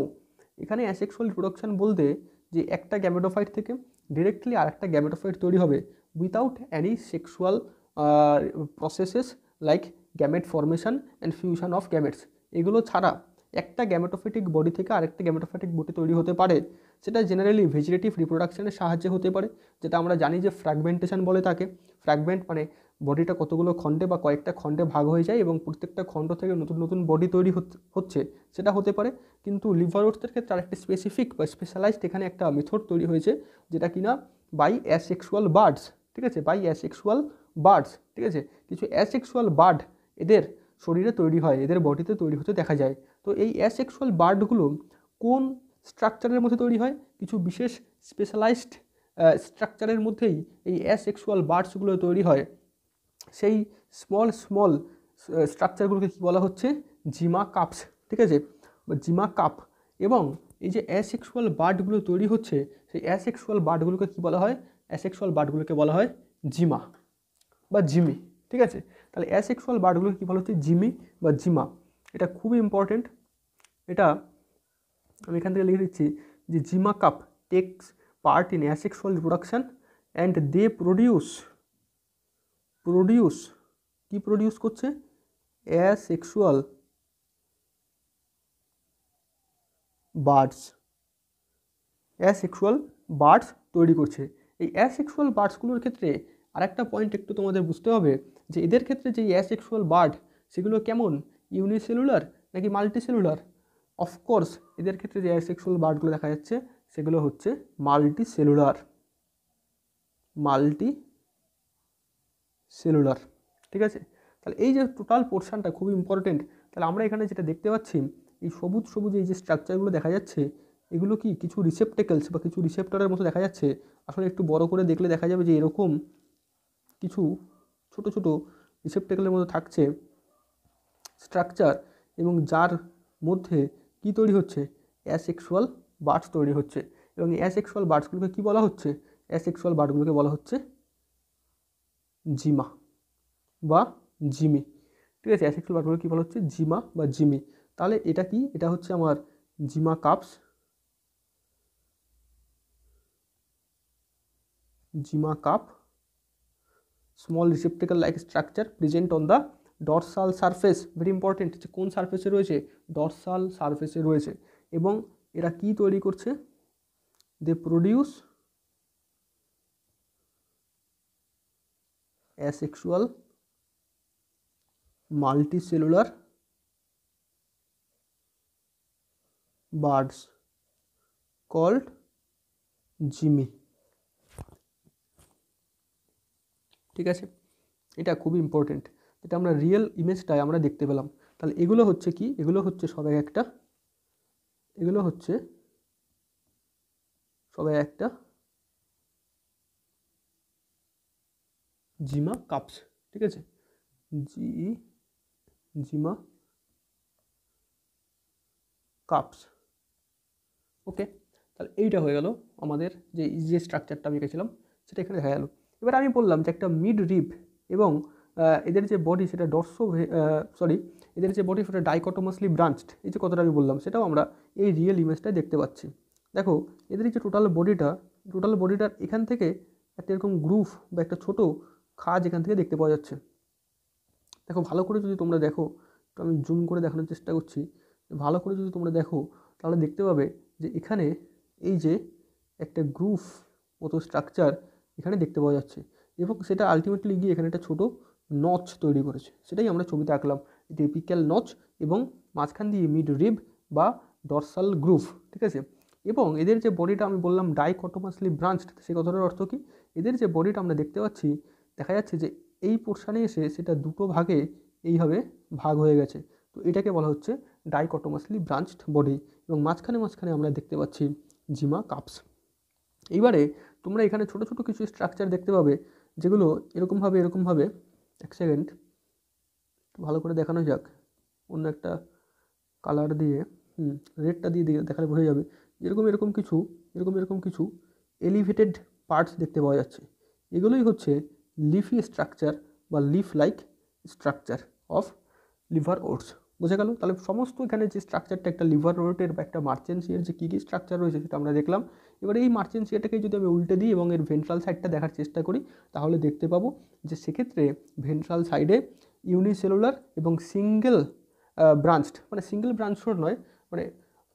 এখানে অ্যাসেক্সুয়াল রিপ্রোডাকশান বলতে যে একটা গ্যামেটোফাইট থেকে ডিরেক্টলি আরেকটা গ্যামেটোফাইট তৈরি হবে without any sexual processes like gamete formation and fusion of gametes. এগুলো ছাড়া একটা গ্যামেটোফাইটিক বডি থেকে আরেকটা গ্যামেটোফাইটিক বডি তৈরি হতে পারে। সেটা জেনারেলি ভেজিটেটিভ রিপ্রোডাকশনের সাহায্যে হতে পারে, যেটা আমরা জানি যে ফ্র্যাগমেন্টেশন বলে তাকে। ফ্র্যাগমেন্ট মানে বডিটা কতগুলো খণ্ডে বা কয়েকটা খণ্ডে ভাগ হয়ে যায় এবং প্রত্যেকটা খণ্ড থেকে নতুন নতুন বডি তৈরি হচ্ছে, সেটা হতে পারে। কিন্তু লিভার ওটসের ক্ষেত্রে আরেকটা স্পেসিফিক বা স্পেশালাইজড এখানে একটা মেথড তৈরি হয়েছে, যেটা কিনা বাই অ্যাসেক্সুয়াল বার্ডস, ঠিক আছে, বাই অ্যাসেক্সুয়াল বার্ডস, ঠিক আছে। কিছু অ্যাসেক্সুয়াল বার্ড এদের শরীরে তৈরি হয়, এদের বডিতে তৈরি হতে দেখা যায়। তো এই অ্যাসেক্সুয়াল বার্ডগুলো কোন স্ট্রাকচারের মধ্যে তৈরি হয়? কিছু বিশেষ স্পেশালাইজড স্ট্রাকচারের মধ্যেই এই অ্যাসেক্সুয়াল বার্ডসগুলো তৈরি হয়। সেই স্মল স্ট্রাকচারগুলোকে কী বলা হচ্ছে? জিমা কাপস, ঠিক আছে, বা জিমা কাপ। এবং এই যে অ্যাসেক্সুয়াল বার্ডগুলো তৈরি হচ্ছে, সেই অ্যাসেক্সুয়াল বার্ডগুলোকে কী বলা হয়? অ্যাসেক্সুয়াল বার্ডগুলোকে বলা হয় জিমা বা জিমি, ঠিক আছে। তাহলে অ্যাসেক্সুয়াল বার্ডগুলোকে কী বলা হচ্ছে? জিমি বা জিমা। এটা খুবই ইম্পর্টেন্ট। এটা আমি এখান থেকে লিখে দিচ্ছি যে gemma cup takes part in asexual reproduction and they produce কি প্রডিউস করছে? অ্যাসেক্সুয়াল বার্ডস তৈরি করছে। এই অ্যাসেক্সুয়াল বার্ডসগুলোর ক্ষেত্রে আরেকটা পয়েন্ট একটু তোমাদের বুঝতে হবে যে এদের ক্ষেত্রে যে অ্যাসেক্সুয়াল বার্ড সেগুলো কেমন, ইউনিসেলুলার নাকি মাল্টিসেলুলার? অফকোর্স এদের ক্ষেত্রে যে অ্যাসেক্সুয়াল বার্ডগুলো দেখা যাচ্ছে সেগুলো হচ্ছে মাল্টিসেলুলার, ঠিক আছে। তাহলে এই যে টোটাল পোর্শনটা খুব ইম্পর্টেন্ট। তাহলে আমরা এখানে যেটা দেখতে পাচ্ছি, এই সবুজ এই যে স্ট্রাকচারগুলো দেখা যাচ্ছে, এগুলো কি কিছু রিসেপ্টেকলস বা কিছু রিসেপ্টরের মতো দেখা যাচ্ছে। আসলে একটু বড় করে দেখলে দেখা যাবে যে এরকম কিছু ছোট রিসেপ্টেকলের মতো থাকছে স্ট্রাকচার, এবং যার মধ্যে কি তৈরি হচ্ছে? অ্যাসেক্সুয়াল বার্ডস তৈরি হচ্ছে। এবং এই অ্যাসেক্সুয়াল বার্ডসগুলোকে কী বলা হচ্ছে? অ্যাসেক্সুয়াল বার্ডগুলোকে বলা হচ্ছে জিমা বা জিমি, ঠিক আছে। অ্যাসেক্সুয়াল বার্ডগুলো কী বলা হচ্ছে? জিমা বা জিমি। তাহলে এটা কি? এটা হচ্ছে আমার gemma cups, gemma cup, small receptacle like structure present on the dorsal surface. Very important, যে কোন সারফেসে রয়েছে? ডরসাল সারফেসে রয়েছে। এবং এরা কি তৈরি করছে? They produce asexual multicellular buds called gemmae. ঠিক আছে, এটা খুবই ইম্পর্টেন্ট, এটা আমরা রিয়েল ইমেজটায় আমরা দেখতে পেলাম। তাহলে এগুলো হচ্ছে কি, এগুলো হচ্ছে সবাই একটা জিমা কাপস। ঠিক আছে, জিমা কাপস। ওকে, তাহলে এইটা হয়ে গেল আমাদের যে স্ট্রাকচারটা আমি এঁকেছিলাম সেটা এখানে দেখা গেল। এবার আমি বললাম যে একটা মিড রিব এবং এদের যে বডি সেটা এদের যে বডি সেটা ডাইকটোমাসলি ব্রাঞ্চড, এই যে কথাটা আমি বললাম সেটাও আমরা এই রিয়েল ইমেজটায় দেখতে পাচ্ছি। দেখো এদের যে টোটাল বডিটার এখান থেকে একটা এরকম গ্রুভ বা একটা ছোটো খাজ এখান থেকে দেখতে পাওয়া যাচ্ছে। দেখো ভালো করে যদি তোমরা দেখো, তো আমি জুম করে দেখানোর চেষ্টা করছি, ভালো করে যদি তোমরা দেখো তাহলে দেখতে পাবে যে এখানে এই যে একটা গ্রুভ মতো স্ট্রাকচার এখানে দেখতে পাওয়া যাচ্ছে এবং সেটা আলটিমেটলি গিয়ে এখানে একটা ছোটো নচ তৈরি করেছে। সেটাই আমরা ছবিতে আঁকলাম, টিপিক্যাল নচ এবং মাঝখান দিয়ে মিড রিব বা ডরসাল গ্রুভ। ঠিক আছে, এবং এদের যে বডিটা আমি বললাম ডাইকটোমাসলি ব্রাঞ্চড, সেই কথাটার অর্থ কি, এদের যে বডিটা আমরা দেখতে পাচ্ছি দেখা যাচ্ছে যে এই পোর্শানে এসে সেটা দুটো ভাগে এইভাবে ভাগ হয়ে গেছে। তো এটাকে বলা হচ্ছে ডাইকটোমাসলি ব্রাঞ্চড বডি এবং মাঝখানে আমরা দেখতে পাচ্ছি জিমা কাপস। এইবারে তোমরা এখানে ছোটো ছোটো কিছু স্ট্রাকচার দেখতে পাবে যেগুলো এরকমভাবে এক সেকেন্ড ভালো করে দেখানো যাক, অন্য একটা কালার দিয়ে রেডটা দিয়ে দেখালে বোঝা যাবে। এরকম কিছু এলিভেটেড পার্টস দেখতে পাওয়া যাচ্ছে। এগুলোই হচ্ছে লিফি স্ট্রাকচার বা leaf like structure of liver oats. বোঝা গেল? তাহলে সমস্ত এখানে যে স্ট্রাকচারটা একটা লিভার ওটের বা একটা মার্চেন্সিয়ার যে কী স্ট্রাকচার রয়েছে সেটা আমরা দেখলাম। এবার এই মার্চেন্সিয়াটাকে যদি আমি উল্টে দিই এবং এর ভেন্ট্রাল সাইডটা দেখার চেষ্টা করি তাহলে দেখতে পাবো যে সেক্ষেত্রে ভেন্ট্রাল সাইডে ইউনিসেলুলার এবং সিঙ্গেল ব্রাঞ্চড, মানে সিঙ্গেল ব্রাঞ্চড নয়, মানে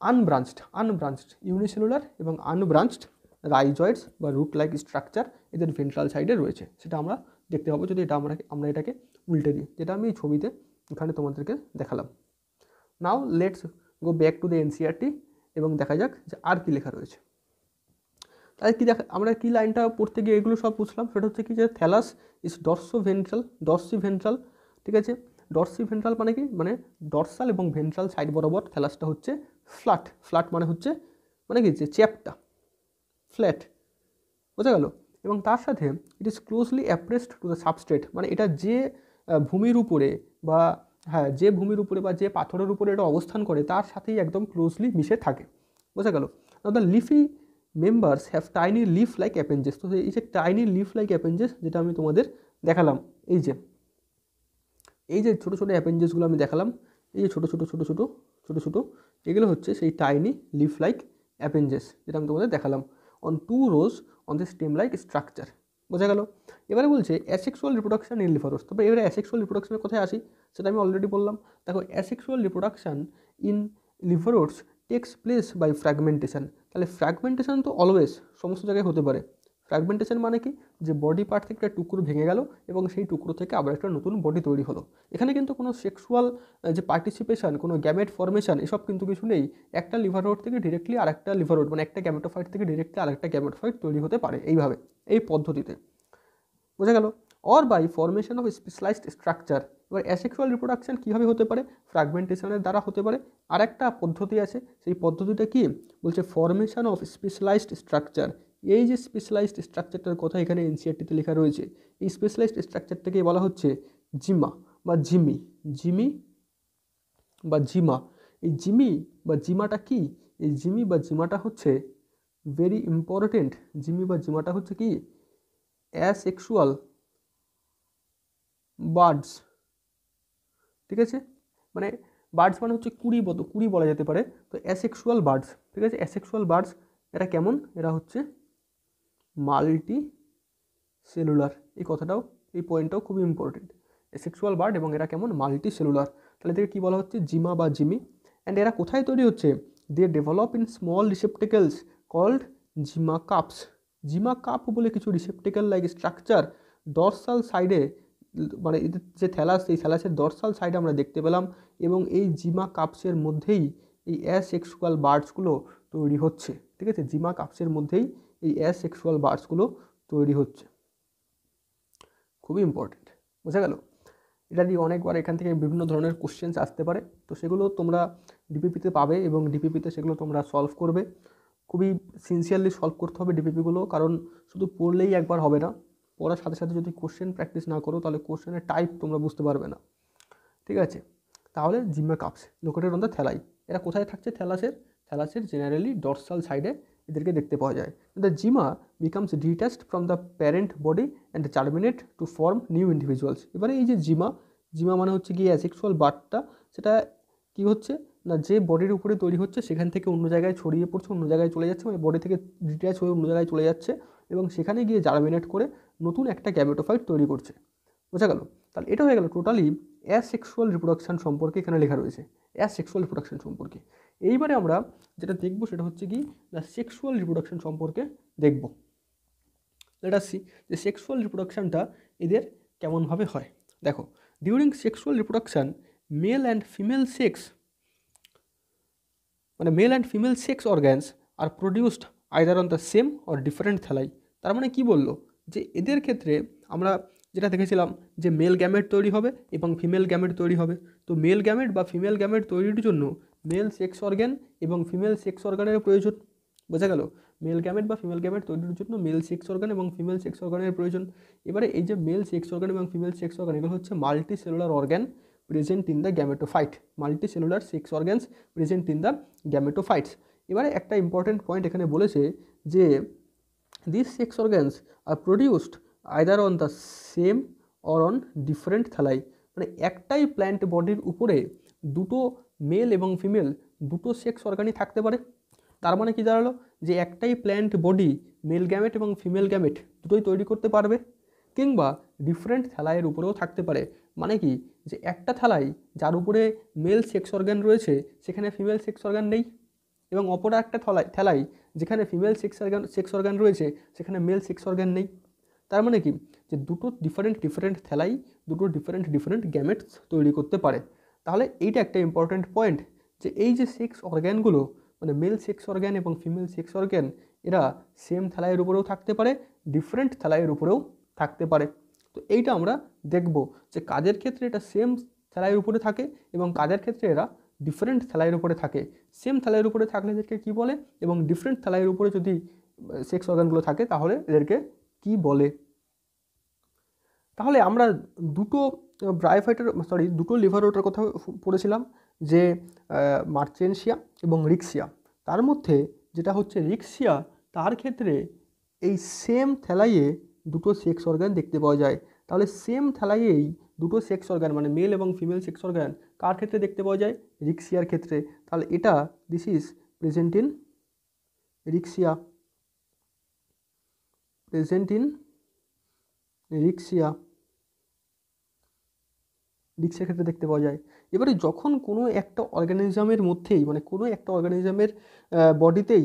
আনব্রাঞ্চড ইউনিসেলুলার এবং আনব্রাঞ্চড রাইজয়েডস বা রুট লাইক স্ট্রাকচার এদের ভেন্ট্রাল সাইডে রয়েছে। সেটা আমরা দেখতে পাবো যদি আমরা এটাকে উল্টে দিই, যেটা আমি এই ছবিতে এখানে তোমাদেরকে দেখালাম। Now let's go back to the NCERT এবং দেখা যাক যে আর কি লেখা রয়েছে। তাহলে আমরা কি লাইনটা পড়তে গিয়ে এগুলো সব বুঝলাম, সেটা হচ্ছে কি যে থ্যালাস ইজ ডরসি ভেন্ট্রাল। ঠিক আছে, ডরসি ভেন্ট্রাল মানে কি, মানে ডরসাল এবং ভেন্ট্রাল সাইড বরাবর থ্যালাসটা হচ্ছে ফ্ল্যাট মানে হচ্ছে মানে কি যে চ্যাপটা ফ্ল্যাট। বোঝা গেল? এবং তার সাথে it is closely appressed to the substrate, মানে এটা যে ভূমির উপরে বা যে পাথরের উপরে এটা অবস্থান করে তার সাথেই একদম ক্লোজলি মিশে থাকে। বোঝা গেল? The leafy members have tiny leaf like appendages. তো এই যে টাইনি লিফ লাইক অ্যাপেঞ্জেস যেটা আমি তোমাদের দেখালাম, এই যে ছোটো ছোটো অ্যাপেঞ্জেসগুলো আমি দেখালাম, এই যে ছোটো এগুলো হচ্ছে সেই টাইনি লিফ লাইক অ্যাপেঞ্জেস যেটা আমি তোমাদের দেখালাম on 2 rows on the stem like structure. বোঝা গেল? এবারে বলছে asexual reproduction in liver oats. তবে এবারে অ্যাসেক্সুয়াল রিপ্রোডাকশনের কথায় আসি, সেটা আমি অলরেডি বললাম। দেখো asexual reproduction in liverwort takes place by fragmentation. তাহলে ফ্র্যাগমেন্টেশন তো অলওয়েজ সমস্ত জায়গায় হতে পারে। ফ্র্যাগমেন্টেশন মানে কি, যে বডি পার্ট থেকে একটা টুকরো ভেঙে গেল এবং সেই টুকরো থেকে আবার একটা নতুন বডি তৈরি হলো। এখানে কিন্তু কোনো সেক্সুয়াল যে পার্টিসিপেশন, কোনো গ্যামেট ফর্মেশন এসব কিন্তু কিছু নেই। একটা লিভার রোড থেকে ডিরেক্টলি আরেকটা লিভার রোড, মানে একটা গ্যামেটোফাইট থেকে ডিরেক্টলি আরেকটা গ্যামেটোফাইট তৈরি হতে পারে এইভাবে, এই পদ্ধতিতে। বোঝা গেল? Or by formation of specialised structure. এবার অ্যাসেক্সুয়াল রিপ্রোডাকশন কীভাবে হতে পারে? ফ্র্যাগমেন্টেশনের দ্বারা হতে পারে। আর একটা পদ্ধতি আছে, সেই পদ্ধতিটা কি বলছে, ফর্মেশন অফ স্পেশালাইজড স্ট্রাকচার। এই যে স্পেশালাইজড স্ট্রাকচারটার কথা এখানে এনসিইআরটিতে লেখা রয়েছে, এই স্পেশালাইজড স্ট্রাকচারটাকে বলা হচ্ছে জিমা বা জিমি। এই জিমি বা জিমাটা কি? এই জিমি বা জিমাটা হচ্ছে ভেরি ইম্পর্টেন্ট। জিমি বা জিমাটা হচ্ছে কি, অ্যাসেক্সুয়াল বার্ডস। ঠিক আছে, মানে বার্ডস মানে হচ্ছে কুড়ি বলা যেতে পারে। তো অ্যাসেক্সুয়াল বার্ডস, ঠিক আছে, অ্যাসেক্সুয়াল বার্ডস এরা কেমন? এরা হচ্ছে মাল্টি সেলুলার। এই কথাটাও, এই পয়েন্টটাও খুবই ইম্পর্টেন্ট। অ্যাসেক্সুয়াল বার্ড এবং এরা কেমন? Multi cellular. তাহলে এদেরকে কী বলা হচ্ছে? জিমা বা জিমি। অ্যান্ড এরা কোথায় তৈরি হচ্ছে? They develop in small receptacles called gemma cup বলে কিছু রিসেপ্টিকেল লাইক স্ট্রাকচার ডরসাল সাইডে মানে এদের যে থ্যালাস, এই থ্যালাসের ডর্সাল সাইড আমরা দেখতে পেলাম, এবং এই জিমা কাপসের মধ্যেই এই অ্যাসেক্সুয়াল বার্ডসগুলো তৈরি হচ্ছে। ঠিক আছে, জিমা কাপসের মধ্যেই এই অ্যাসেক্সুয়াল বার্ডসগুলো তৈরি হচ্ছে। খুবই ইম্পর্টেন্ট, বোঝা গেল? এটা দিয়ে অনেকবার এখান থেকে বিভিন্ন ধরনের কোশ্চেন্স আসতে পারে, তো সেগুলো তোমরা ডিপিপিতে পাবে এবং ডিপিপিতে সেগুলো তোমরা সলভ করবে। খুবই সিনসিয়ারলি সলভ করতে হবে ডিপিপিগুলো, কারণ শুধু পড়লেই একবার হবে না, পড়ার সাথে সাথে যদি কোশ্চেন প্র্যাকটিস না করো তাহলে কোশ্চেনের টাইপ তোমরা বুঝতে পারবে না। ঠিক আছে, তাহলে জিমা কাপস লোকেটেড অন দ্য থ্যালাই, এরা কোথায় থাকছে? থ্যালাসের জেনারেলি ডর্সাল সাইডে এদেরকে দেখতে পাওয়া যায়। The gemma becomes detached from the parent body and germinate to form new individuals. এবারে এই যে জিমা মানে হচ্ছে কি অ্যাসেক্সুয়াল বার্ডটা, সেটা কি হচ্ছে না, যে বডির উপরে তৈরি হচ্ছে সেখান থেকে অন্য জায়গায় ছড়িয়ে পড়ছে, অন্য জায়গায় চলে যাচ্ছে, মানে বডি থেকে ডিট্যাচ হয়ে অন্য জায়গায় চলে যাচ্ছে এবং সেখানে গিয়ে জার্মিনেট করে নতুন একটা গ্যামেটোফাইট তৈরি করছে। বোঝা গেল? তাহলে এটা হয়ে গেল টোটালি অ্যাসেক্সুয়াল রিপ্রোডাকশন সম্পর্কে এখানে লেখা রয়েছে, অ্যাসেক্সুয়াল রিপ্রোডাকশন সম্পর্কে। এইবারে আমরা যেটা দেখব সেটা হচ্ছে কি না, সেক্সুয়াল রিপ্রোডাকশন সম্পর্কে দেখব। লেট আস সি যে সেক্সুয়াল রিপ্রোডাকশনটা এদের কেমনভাবে হয়। দেখো, during sexual reproduction male and female sex, মানে male and female sex organs are produced either on the same or different thalli. তার মানে কি বললো, যে এদের ক্ষেত্রে আমরা যেটা দেখেছিলাম যে মেল গ্যামেট তৈরি হবে এবং ফিমেল গ্যামেট তৈরি হবে। তো মেল গ্যামেট বা ফিমেল গ্যামেট তৈরির জন্য মেল সেক্স অর্গ্যান এবং ফিমেল সেক্স অর্গানের প্রয়োজন। বোঝা গেল? মেল গ্যামেট বা ফিমেল গ্যামেট তৈরির জন্য মেল সেক্স অর্গান এবং ফিমেল সেক্স অর্গানের প্রয়োজন। এবারে এই যে মেল সেক্স অর্গান এবং ফিমেল সেক্স অর্গান, এগুলো হচ্ছে multicellular organ present in the gametophyte, multicellular sex organs present in the gametophytes. এবারে একটা ইম্পর্টেন্ট পয়েন্ট এখানে বলেছে যে this sex organs are produced either on the same or on different thalli, মানে একটাই plant বডির উপরে দুটো মেল এবং ফিমেল দুটো সেক্স অর্গানই থাকতে পারে। তার মানে কি দাঁড়ালো, যে একটাই প্ল্যান্ট বডি মেল গ্যামেট এবং ফিমেল গ্যামেট দুটোই তৈরি করতে পারবে, কিংবা ডিফারেন্ট থ্যালাইয়ের উপরেও থাকতে পারে। মানে কি, যে একটা থ্যালাই যার উপরে মেল সেক্স অর্গান রয়েছে সেখানে ফিমেল সেক্স অর্গান নেই, এবং অপর একটা থ্যালাই যেখানে ফিমেল সেক্স অর্গান রয়েছে সেখানে মেল সেক্স অর্গান নেই। তার মানে কি, যে দুটো ডিফারেন্ট থ্যালাই দুটো ডিফারেন্ট গ্যামেটস তৈরি করতে পারে। তাহলে এইটা একটা ইম্পর্ট্যান্ট পয়েন্ট, যে এই যে সেক্স অর্গ্যানগুলো, মানে মেল সেক্স অর্গ্যান এবং ফিমেল সেক্স অর্গ্যান, এরা সেম থ্যালাইয়ের উপরেও থাকতে পারে, ডিফারেন্ট থ্যালাইয়ের উপরেও থাকতে পারে। তো এইটা আমরা দেখব যে কাজের ক্ষেত্রে এটা সেম থ্যালাইয়ের উপরে থাকে এবং কাজের ক্ষেত্রে এরা ডিফারেন্ট থ্যালাইয়ের উপরে থাকে। সেম থ্যালাইয়ের উপরে থাকলে এদেরকে কী বলে, এবং ডিফারেন্ট থ্যালাইয়ের উপরে যদি সেক্স অর্গানগুলো থাকে তাহলে এদেরকে কি বলে। তাহলে আমরা দুটো লিভার ওটার কথা পড়েছিলাম, যে মার্চেন্সিয়া এবং রিক্সিয়া। তার মধ্যে যেটা হচ্ছে রিক্সিয়া, তার ক্ষেত্রে এই সেম থ্যালাইয়ে দুটো সেক্স অর্গান দেখতে পাওয়া যায়। তাহলে সেম থ্যালাইয়েই দুটো সেক্স অর্গান, মানে মেল এবং ফিমেল সেক্স অর্গান কার ক্ষেত্রে দেখতে পাওয়া যায়? রিক্সিয়ার ক্ষেত্রে। তাহলে এটা this is present in Riccia, রিক্সিয়ার ক্ষেত্রে দেখতে পাওয়া যায়। এবারে যখন কোনো একটা অর্গানিজমের মধ্যেই, মানে কোনো একটা অর্গানিজমের বডিতেই,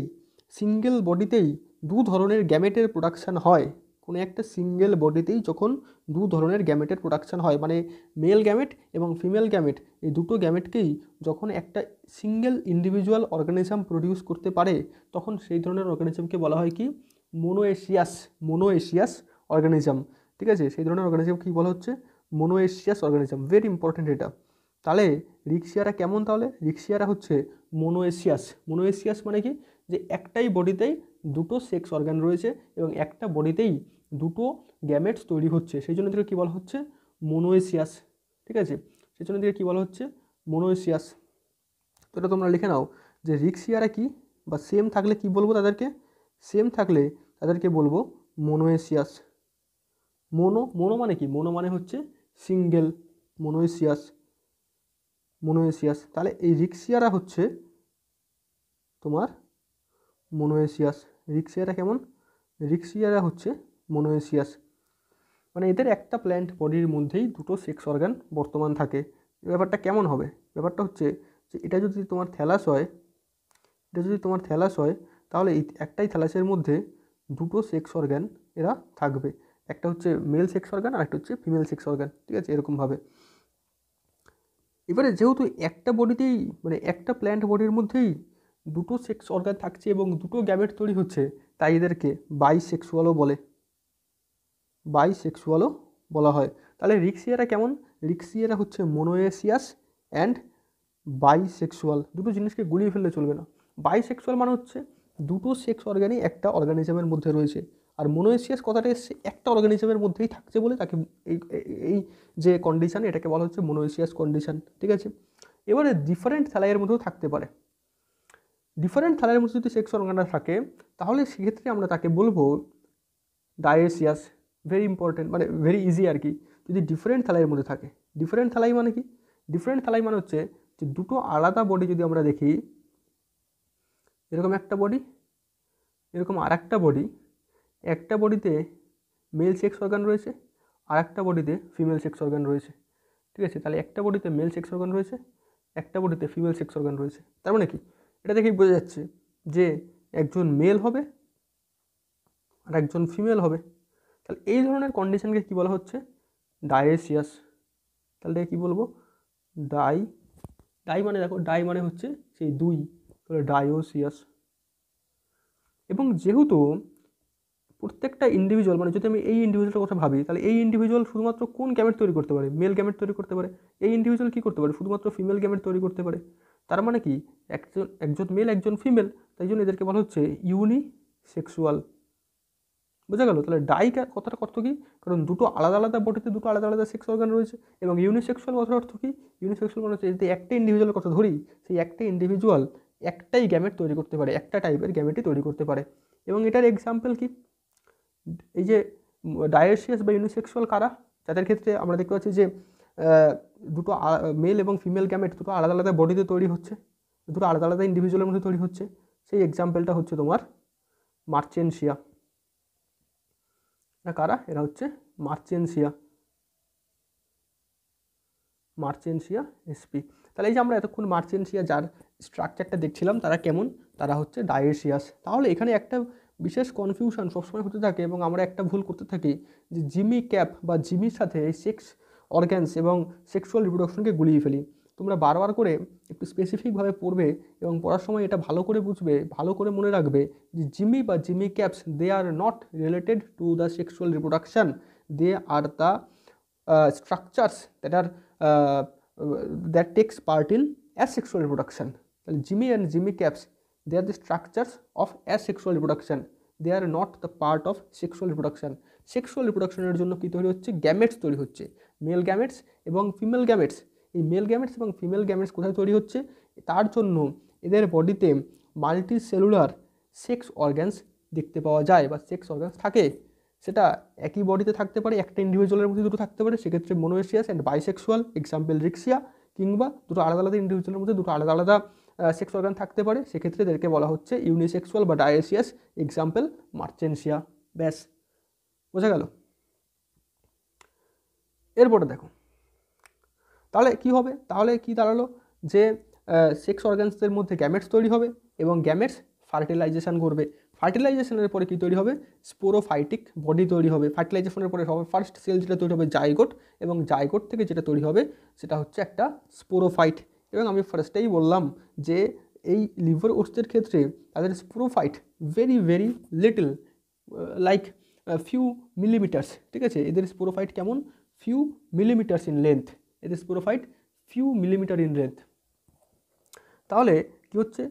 সিঙ্গেল বডিতেই দু ধরনের গ্যামেটের প্রোডাকশান হয়, কোনো একটা সিঙ্গেল বডিতেই যখন দু ধরনের গ্যামেটের প্রোডাকশান হয়, মানে মেল গ্যামেট এবং ফিমেল গ্যামেট, এই দুটো গ্যামেটকেই যখন একটা সিঙ্গেল ইন্ডিভিজুয়াল অর্গানিজম প্রডিউস করতে পারে, তখন সেই ধরনের অর্গানিজমকে বলা হয় কি? মোনোএশিয়াস অর্গানিজম। ঠিক আছে, সেই ধরনের অর্গানিজম কি বলা হচ্ছে? মোনোএশিয়াস অর্গানিজম। ভেরি ইম্পর্টেন্ট এটা। তাহলে রিক্সিয়ারা কেমন? তাহলে রিক্সিয়ারা হচ্ছে মোনোএশিয়াস মানে কি, যে একটাই বডিতেই দুটো সেক্স অর্গান রয়েছে এবং একটা বডিতেই দুটো গ্যামেটস তৈরি হচ্ছে, সেই জন্য এদেরকে কী বলা হচ্ছে? মোনোএশিয়াস। ঠিক আছে, সেই জন্য এদেরকে কী বলা হচ্ছে? মোনোএশিয়াস। তো এটা তোমরা লিখে নাও যে রিক্সিয়ারা কি, বা সেম থাকলে কি বলবো তাদেরকে? সেম থাকলে তাদেরকে বলবো মোনোএশিয়াস। মোনো মানে কি? মোনো মানে হচ্ছে সিঙ্গেল, মোনোএশিয়াস। তাহলে এই রিক্সিয়ারা হচ্ছে তোমার মোনোএশিয়াস। রিক্সিয়ারা কেমন? রিক্সিয়ারা হচ্ছে মোনোএশিয়াস, মানে এদের একটা প্ল্যান্ট বডির মধ্যেই দুটো সেক্স অর্গান বর্তমান থাকে। ব্যাপারটা কেমন হবে? ব্যাপারটা হচ্ছে যে এটা যদি তোমার থ্যালাস হয়, তাহলে এই একটাই থ্যালাসের মধ্যে দুটো সেক্স অর্গান এরা থাকবে। একটা হচ্ছে মেল সেক্স অর্গান আর একটা হচ্ছে ফিমেল সেক্স অর্গান, ঠিক আছে, এরকমভাবে। এবারে যেহেতু একটা বডিতেই মানে একটা প্ল্যান্ট বডির মধ্যেই দুটো সেক্স অর্গান থাকছে এবং দুটো গ্যামেট তৈরি হচ্ছে, তাই এদেরকে বাইসেক্সুয়ালও বলা হয়। তাহলে রিক্সিয়ারা কেমন? রিক্সিয়ারা হচ্ছে মোনোয়েসিয়াস অ্যান্ড বাইসেক্সুয়াল। দুটো জিনিসকে গুলিয়ে ফেললে চলবে না। বাইসেক্সুয়াল মানে হচ্ছে দুটো সেক্স অর্গানই একটা অর্গানিজমের মধ্যে রয়েছে, আর মোনোয়েসিয়াস কথাটা এসছে একটা অর্গানিজমের মধ্যেই থাকছে বলে তাকে এই যে কন্ডিশন এটাকে বলা হচ্ছে মোনোয়েসিয়াস কন্ডিশন, ঠিক আছে। এবারে ডিফারেন্ট থ্যালাইয়ের মধ্যেও থাকতে পারে। ডিফারেন্ট থ্যালাইয়ের মধ্যে যদি সেক্স অর্গানটা থাকে তাহলে সেক্ষেত্রে আমরা তাকে বলবো ডায়েসিয়াস। ভেরি ইম্পর্টেন্ট, মানে ভেরি ইজি আর কি। যদি ডিফারেন্ট থ্যালাইয়ের মধ্যে থাকে, ডিফারেন্ট থ্যালাই মানে কি? ডিফারেন্ট থ্যালাই মানে হচ্ছে যে দুটো আলাদা বডি যদি আমরা দেখি, এরকম একটা বডি, এরকম আর একটা বডি, একটা বডিতে মেল সেক্স অর্গান রয়েছে আর একটা বডিতে ফিমেল সেক্স অর্গান রয়েছে, ঠিক আছে। তাহলে একটা বডিতে মেল সেক্স অর্গান রয়েছে, একটা বডিতে ফিমেল সেক্স অর্গান রয়েছে। তার মানে কি? এটা দেখেই বোঝা যাচ্ছে যে একজন মেল হবে আর একজন ফিমেল হবে। তাহলে এই ধরনের কন্ডিশনকে কী বলা হচ্ছে? ডায়েসিয়াস। তাহলে কী বলবো? ডাই মানে দেখো, ডাই মানে হচ্ছে সেই দুই, তাহলে ডায়োসিয়াস। এবং যেহেতু প্রত্যেকটা ইন্ডিভিজুয়াল, মানে যদি আমি এই ইন্ডিভিজুয়ালটার কথা ভাবি, তাহলে এই ইন্ডিভিজুয়াল শুধুমাত্র কোন গ্যামেট তৈরি করতে পারে? মেল গ্যামেট তৈরি করতে পারে। এই ইন্ডিভিজুয়াল কী করতে পারে? শুধুমাত্র ফিমেল গ্যামেট তৈরি করতে পারে। তার মানে কি? একজন মেল একজন ফিমেল, তাই জন্য এদেরকে বলা হচ্ছে ইউনিসেক্সুয়াল। বোঝা গেল? তাহলে ডাই কথাটা অর্থ কী? কারণ দুটো আলাদা আলাদা বডিতে দুটো আলাদা আলাদা সেক্স অর্গান রয়েছে। এবং ইউনিসেক্সুয়াল কথার অর্থ কী? ইউনিসেক্সুয়াল মানে হচ্ছে যদি একটা ইন্ডিভিজুয়ালের কথা ধরি, সেই একটা ইন্ডিভিজুয়াল একটাই গ্যামেট তৈরি করতে পারে, একটা টাইপের গ্যামেটই তৈরি করতে পারে। এবং এটার এক্সাম্পল কি? এই যে ডায়োসিয়াস বা ইউনিসেক্সুয়াল কারা? যাদের ক্ষেত্রে আমরা দেখতে পাচ্ছি যে দুটো মেল এবং ফিমেল গ্যামেট দুটো আলাদা আলাদা বডিতে তৈরি হচ্ছে, দুটো আলাদা আলাদা ইন্ডিভিজুয়ালের মধ্যে তৈরি হচ্ছে, সেই এক্সাম্পলটা হচ্ছে তোমার মার্চেনসিয়া। না কারা? এরা হচ্ছে মার্চেনসিয়া এসপি। তাহলে এই যে আমরা এতক্ষণ মার্চেনসিয়া যার স্ট্রাকচারটা দেখছিলাম তারা কেমন? তারা হচ্ছে ডায়েসিয়াস। তাহলে এখানে একটা বিশেষ কনফিউশন সবসময় হতে থাকে এবং আমরা একটা ভুল করতে থাকি যে জিমি ক্যাপ বা জিমির সাথে এই সেক্স অর্গ্যানস এবং সেক্সুয়াল রিপ্রোডাকশনকে গুলিয়ে ফেলি। তোমরা বারবার করে একটু স্পেসিফিকভাবে পড়বে এবং পড়ার সময় এটা ভালো করে বুঝবে, ভালো করে মনে রাখবে যে জিমি বা gemma cups they are not related to the sexual reproduction, they are the structures that takes part in asexual reproduction. Jimmy and Jimmy caps, they are the structures of asexual reproduction. They are not the part of sexual reproduction. Sexual রিপ্রোডাকশনের জন্য কী তৈরি হচ্ছে? Gametes তৈরি হচ্ছে, male gametes এবং female gametes. এই male gametes এবং ফিমেল গ্যামেটস কোথায় তৈরি হচ্ছে? তার জন্য এদের বডিতে মাল্টি সেলুলার সেক্স অর্গ্যানস দেখতে পাওয়া যায় বা সেক্স অর্গ্যানস থাকে। সেটা একই বডিতে থাকতে পারে, একটা ইন্ডিভিজুয়ালের মধ্যে দুটো থাকতে পারে, সেক্ষেত্রে মোনোয়েসিয়াস অ্যান্ড বাইসেক্সুয়াল, এক্সাম্পল রিক্সিয়া। কিংবা দুটো আলাদা আলাদা ইন্ডিভিজুয়ালের মধ্যে দুটো আলাদা আলাদা সেক্স অর্গান থাকতে পারে, সেক্ষেত্রে এদেরকে বলা হচ্ছে ইউনিসেক্সুয়াল বা ডায়েসিয়াস, এক্সাম্পল মার্চেনসিয়া। ব্যাস, বোঝা গেল? এরপরে দেখো তাহলে কি হবে? তাহলে কি দাঁড়ালো যে সেক্স অর্গানসের মধ্যে গ্যামেটস তৈরি হবে এবং গ্যামেটস ফার্টিলাইজেশন করবে। ফার্টিলাইজেশনের পরে কী তৈরি হবে? স্পোরোফাইটিক বডি তৈরি হবে। ফার্টিলাইজেশনের পরে সবার ফার্স্ট সেল যেটা তৈরি হবে জাইগোট, এবং জাইগোট থেকে যেটা তৈরি হবে সেটা হচ্ছে একটা স্পোরোফাইট। এবং আমি ফার্স্টেই বললাম যে এই লিভার ওটসের ক্ষেত্রে তাদের sporophyte very very little, like few millimetres, ঠিক আছে। এদের স্পোরোফাইট কেমন? Few millimetres in length. এদের sporophyte few millimetre in length. তাহলে কী হচ্ছে?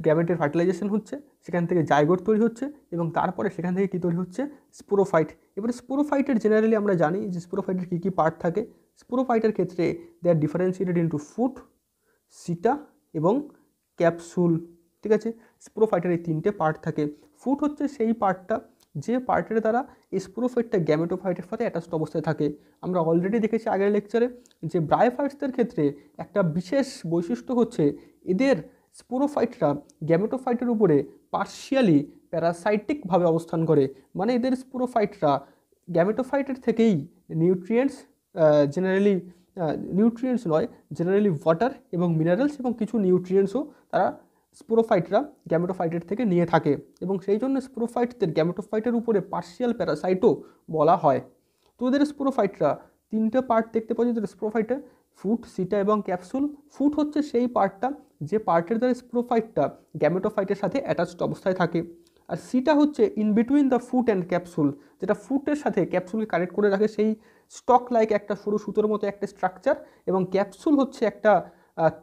গ্যামেটের ফার্টিলাইজেশন হচ্ছে, সেখান থেকে জাইগোট তৈরি হচ্ছে এবং তারপরে সেখান থেকে কী তৈরি হচ্ছে? স্পোরোফাইট। এবারে স্পোরোফাইটের জেনারেলি আমরা জানি যে স্পোরোফাইটের কী কী পার্ট থাকে। স্পোরোফাইটের ক্ষেত্রে দে আর ডিফারেন্সিয়েটেড ইন্টু ফুট, সিটা এবং ক্যাপসুল, ঠিক আছে। স্পোরোফাইটের এই তিনটে পার্ট থাকে। ফুট হচ্ছে সেই পার্টটা যে পার্টের দ্বারা এই স্পোরোফাইটটা গ্যামেটোফাইটের সাথে অ্যাটাচড অবস্থায় থাকে। আমরা অলরেডি দেখেছি আগের লেকচারে যে ব্রায়োফাইটসদের ক্ষেত্রে একটা বিশেষ বৈশিষ্ট্য হচ্ছে এদের স্পোরোফাইটরা গ্যামেটোফাইটের উপরে পার্শিয়ালি প্যারাসাইটিকভাবে অবস্থান করে। মানে এদের স্পোরোফাইটরা গ্যামেটোফাইটের থেকেই নিউট্রিয়েন্টস, জেনারেলি ওয়াটার এবং মিনারেলস এবং কিছু নিউট্রিয়েন্টসও তারা স্পোরোফাইটরা গ্যামেটোফাইটের থেকে নিয়ে থাকে, এবং সেই জন্য স্পোরোফাইটদের গ্যামেটোফাইটের উপরে পার্শিয়াল প্যারাসাইটও বলা হয়। তো এদের স্পোরোফাইটরা তিনটে পার্ট দেখতে পাওয়া যায় স্পোরোফাইটে, ফুট, সিটা এবং ক্যাপসুল। ফুট হচ্ছে সেই পার্টটা যে পার্টের দ্বারা স্পোরোফাইটটা গ্যামেটোফাইটের সাথে অ্যাটাচড অবস্থায় থাকে, আর সিটা হচ্ছে in between the foot and capsule, যেটা ফুটের সাথে ক্যাপসুলকে কানেক্ট করে রাখে, সেই স্টক লাইক একটা সরু সুতোর মতো একটা স্ট্রাকচার, এবং ক্যাপসুল হচ্ছে একটা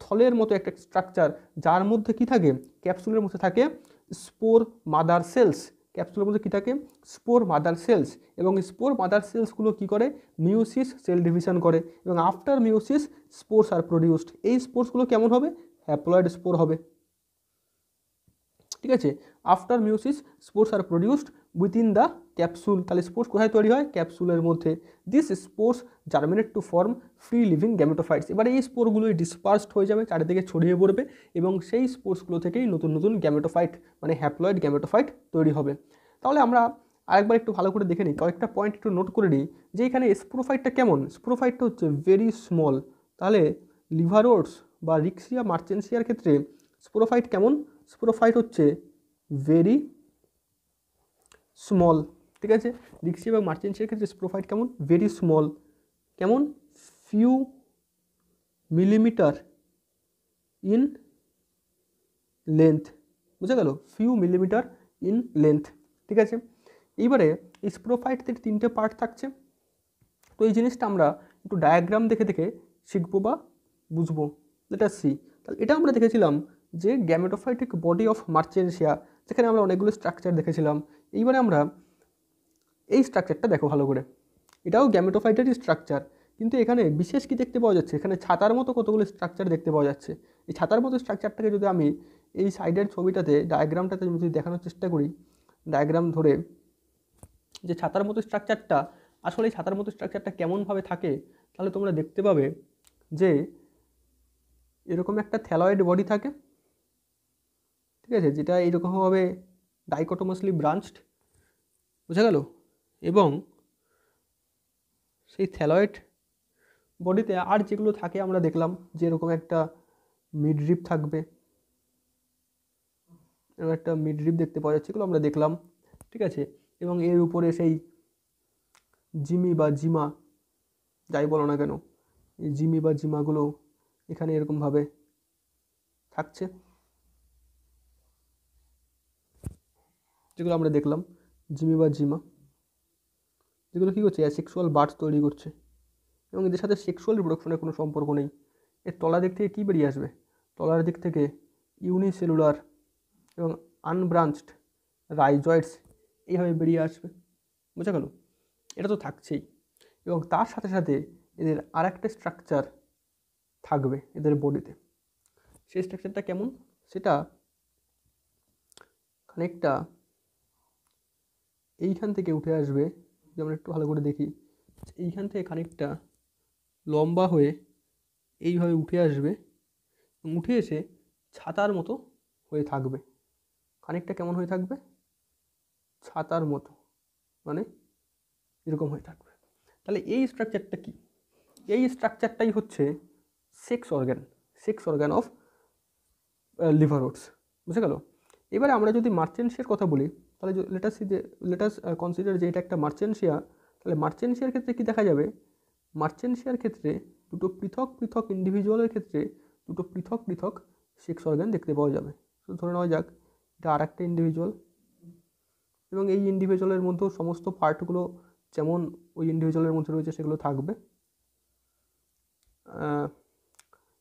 থলের মতো একটা স্ট্রাকচার, যার মধ্যে কি থাকে, ক্যাপসুলের মধ্যে থাকে স্পোর মাদার সেলস। ক্যাপসুলের মধ্যে কী থাকে, স্পোর মাদার সেলস, এবং স্পোর মাদার সেলসগুলো কী করে, মিওসিস সেল ডিভিশন করে, এবং after meiosis spores are produced. এই স্পোর্সগুলো কেমন হবে, হ্যাপ্লয়েড স্পোর হবে, ঠিক আছে। After meiosis spores are produced within the capsule. তাহলে স্পোর্স কোথায় তৈরি হয়, ক্যাপসুলের মধ্যে। This spores germinate to form free living gametophytes. এবার এই স্পোরগুলোই ডিসপার্সড হয়ে যাবে, চারিদিকে ছড়িয়ে পড়বে, এবং সেই স্পোর্সগুলো থেকেই নতুন নতুন গ্যামেটোফাইট মানে হ্যাপ্লয়েড গ্যামেটোফাইট তৈরি হবে। তাহলে আমরা আরেকবার একটু ভালো করে দেখে নিই, কয়েকটা পয়েন্ট একটু নোট করে নিই যে এখানে স্পোরোফাইটটা কেমন। স্পোরোফাইটটা হচ্ছে ভেরি স্মল। তাহলে লিভারওটস বা রিক্সিয়া মার্চেন্সিয়ার ক্ষেত্রে স্পোরোফাইট কেমন, স্পোরোফাইট হচ্ছে ভেরি স্মল, ঠিক আছে। রিক্সিয়া এবং মার্চেন্সিয়ার ক্ষেত্রে স্পোরোফাইট কেমন, ভেরি স্মল, কেমন, ফিউ মিলিমিটার ইন লেন্থ, বুঝা গেল, ফিউ মিলিমিটার ইন লেন্থ, ঠিক আছে। এইবারে এই স্পোরোফাইটদের তিনটে পার্ট থাকছে, তো এই জিনিসটা আমরা একটু ডায়াগ্রাম দেখে দেখে শিখবো বা বুঝবো। Late us C. তাহলে এটা আমরা দেখেছিলাম যে গ্যামেটোফাইটিক বডি অফ মার্চেন্সিয়া, যেখানে আমরা অনেকগুলো স্ট্রাকচার দেখেছিলাম। এইবারে আমরা এই স্ট্রাকচারটা দেখো ভালো করে, এটাও গ্যামেটোফাইটেরই স্ট্রাকচার, কিন্তু এখানে বিশেষ কি দেখতে পাওয়া যাচ্ছে, এখানে ছাতার মতো কতগুলো স্ট্রাকচার দেখতে পাওয়া যাচ্ছে। এই ছাতার মতো স্ট্রাকচারটাকে যদি আমি এই সাইডের ছবিটাতে ডায়াগ্রামটাতে যদি দেখানোর চেষ্টা করি, ডায়াগ্রাম ধরে, যে ছাতার মতো স্ট্রাকচারটা, আসলে এই ছাতার মতো স্ট্রাকচারটা কেমনভাবে থাকে, তাহলে তোমরা দেখতে পাবে যে এরকম একটা থ্যালয়েড বডি থাকে, ঠিক আছে, যেটা এইরকমভাবে ডাইকটোমাসলি ব্রাঞ্চড, বোঝা গেল, এবং সেই থ্যালয়েড বডিতে আর যেগুলো থাকে আমরা দেখলাম যে এরকম একটা মিডরিপ থাকবে, এরকম একটা মিডরিপ দেখতে পাওয়া যাচ্ছে, এগুলো আমরা দেখলাম, ঠিক আছে। এবং এর উপরে সেই জিমি বা জিমা, যাই বলো না কেন, এই জিমি বা জিমাগুলো এখানে এরকমভাবে থাকছে, যেগুলো আমরা দেখলাম জিমি বা জিমা, যেগুলো কী করছে, অ্যাসেক্সুয়াল বার্ডস তৈরি করছে, এবং এদের সাথে সেক্সুয়াল রিপ্রোডাকশনের কোনো সম্পর্ক নেই। এর তলার দিক থেকে কী বেরিয়ে আসবে, তলার দিক থেকে ইউনিসেলুলার এবং আনব্রাঞ্চড রাইজয়েডস এইভাবে বেরিয়ে আসবে, বোঝা গেল। এটা তো থাকছেই, এবং তার সাথে সাথে এদের আর একটা স্ট্রাকচার থাকবে এদের বডিতে। সেই স্ট্রাকচারটা কেমন, সেটা খানিকটা এইখান থেকে উঠে আসবে, যেমন একটু ভালো করে দেখি, এইখান থেকে খানিকটা লম্বা হয়ে এইভাবে উঠে আসবে, উঠে এসে ছাতার মতো হয়ে থাকবে, খানিকটা কেমন হয়ে থাকবে, ছাতার মতো, মানে এরকম হয়ে থাকবে। তাহলে এই স্ট্রাকচারটা কি, এই স্ট্রাকচারটাই হচ্ছে সেক্স অর্গান অফ লিভারওটস, বুঝে গেল। এবারে আমরা যদি মার্চেন্সিয়ার কথা বলি, তাহলে লেটাস কনসিডার যে এটা একটা মার্চেন্সিয়া, তাহলে মার্চেন্সিয়ার ক্ষেত্রে কি দেখা যাবে, মার্চেন্সিয়ার ক্ষেত্রে দুটো পৃথক পৃথক ইন্ডিভিজুয়ালের ক্ষেত্রে দুটো পৃথক পৃথক সেক্স অর্গান দেখতে পাওয়া যাবে। তো ধরে নেওয়া যাক এটা আর একটা ইন্ডিভিজুয়াল, এবং এই ইন্ডিভিজুয়ালের মধ্যেও সমস্ত পার্টগুলো যেমন ওই ইন্ডিভিজুয়ালের মধ্যে রয়েছে সেগুলো থাকবে।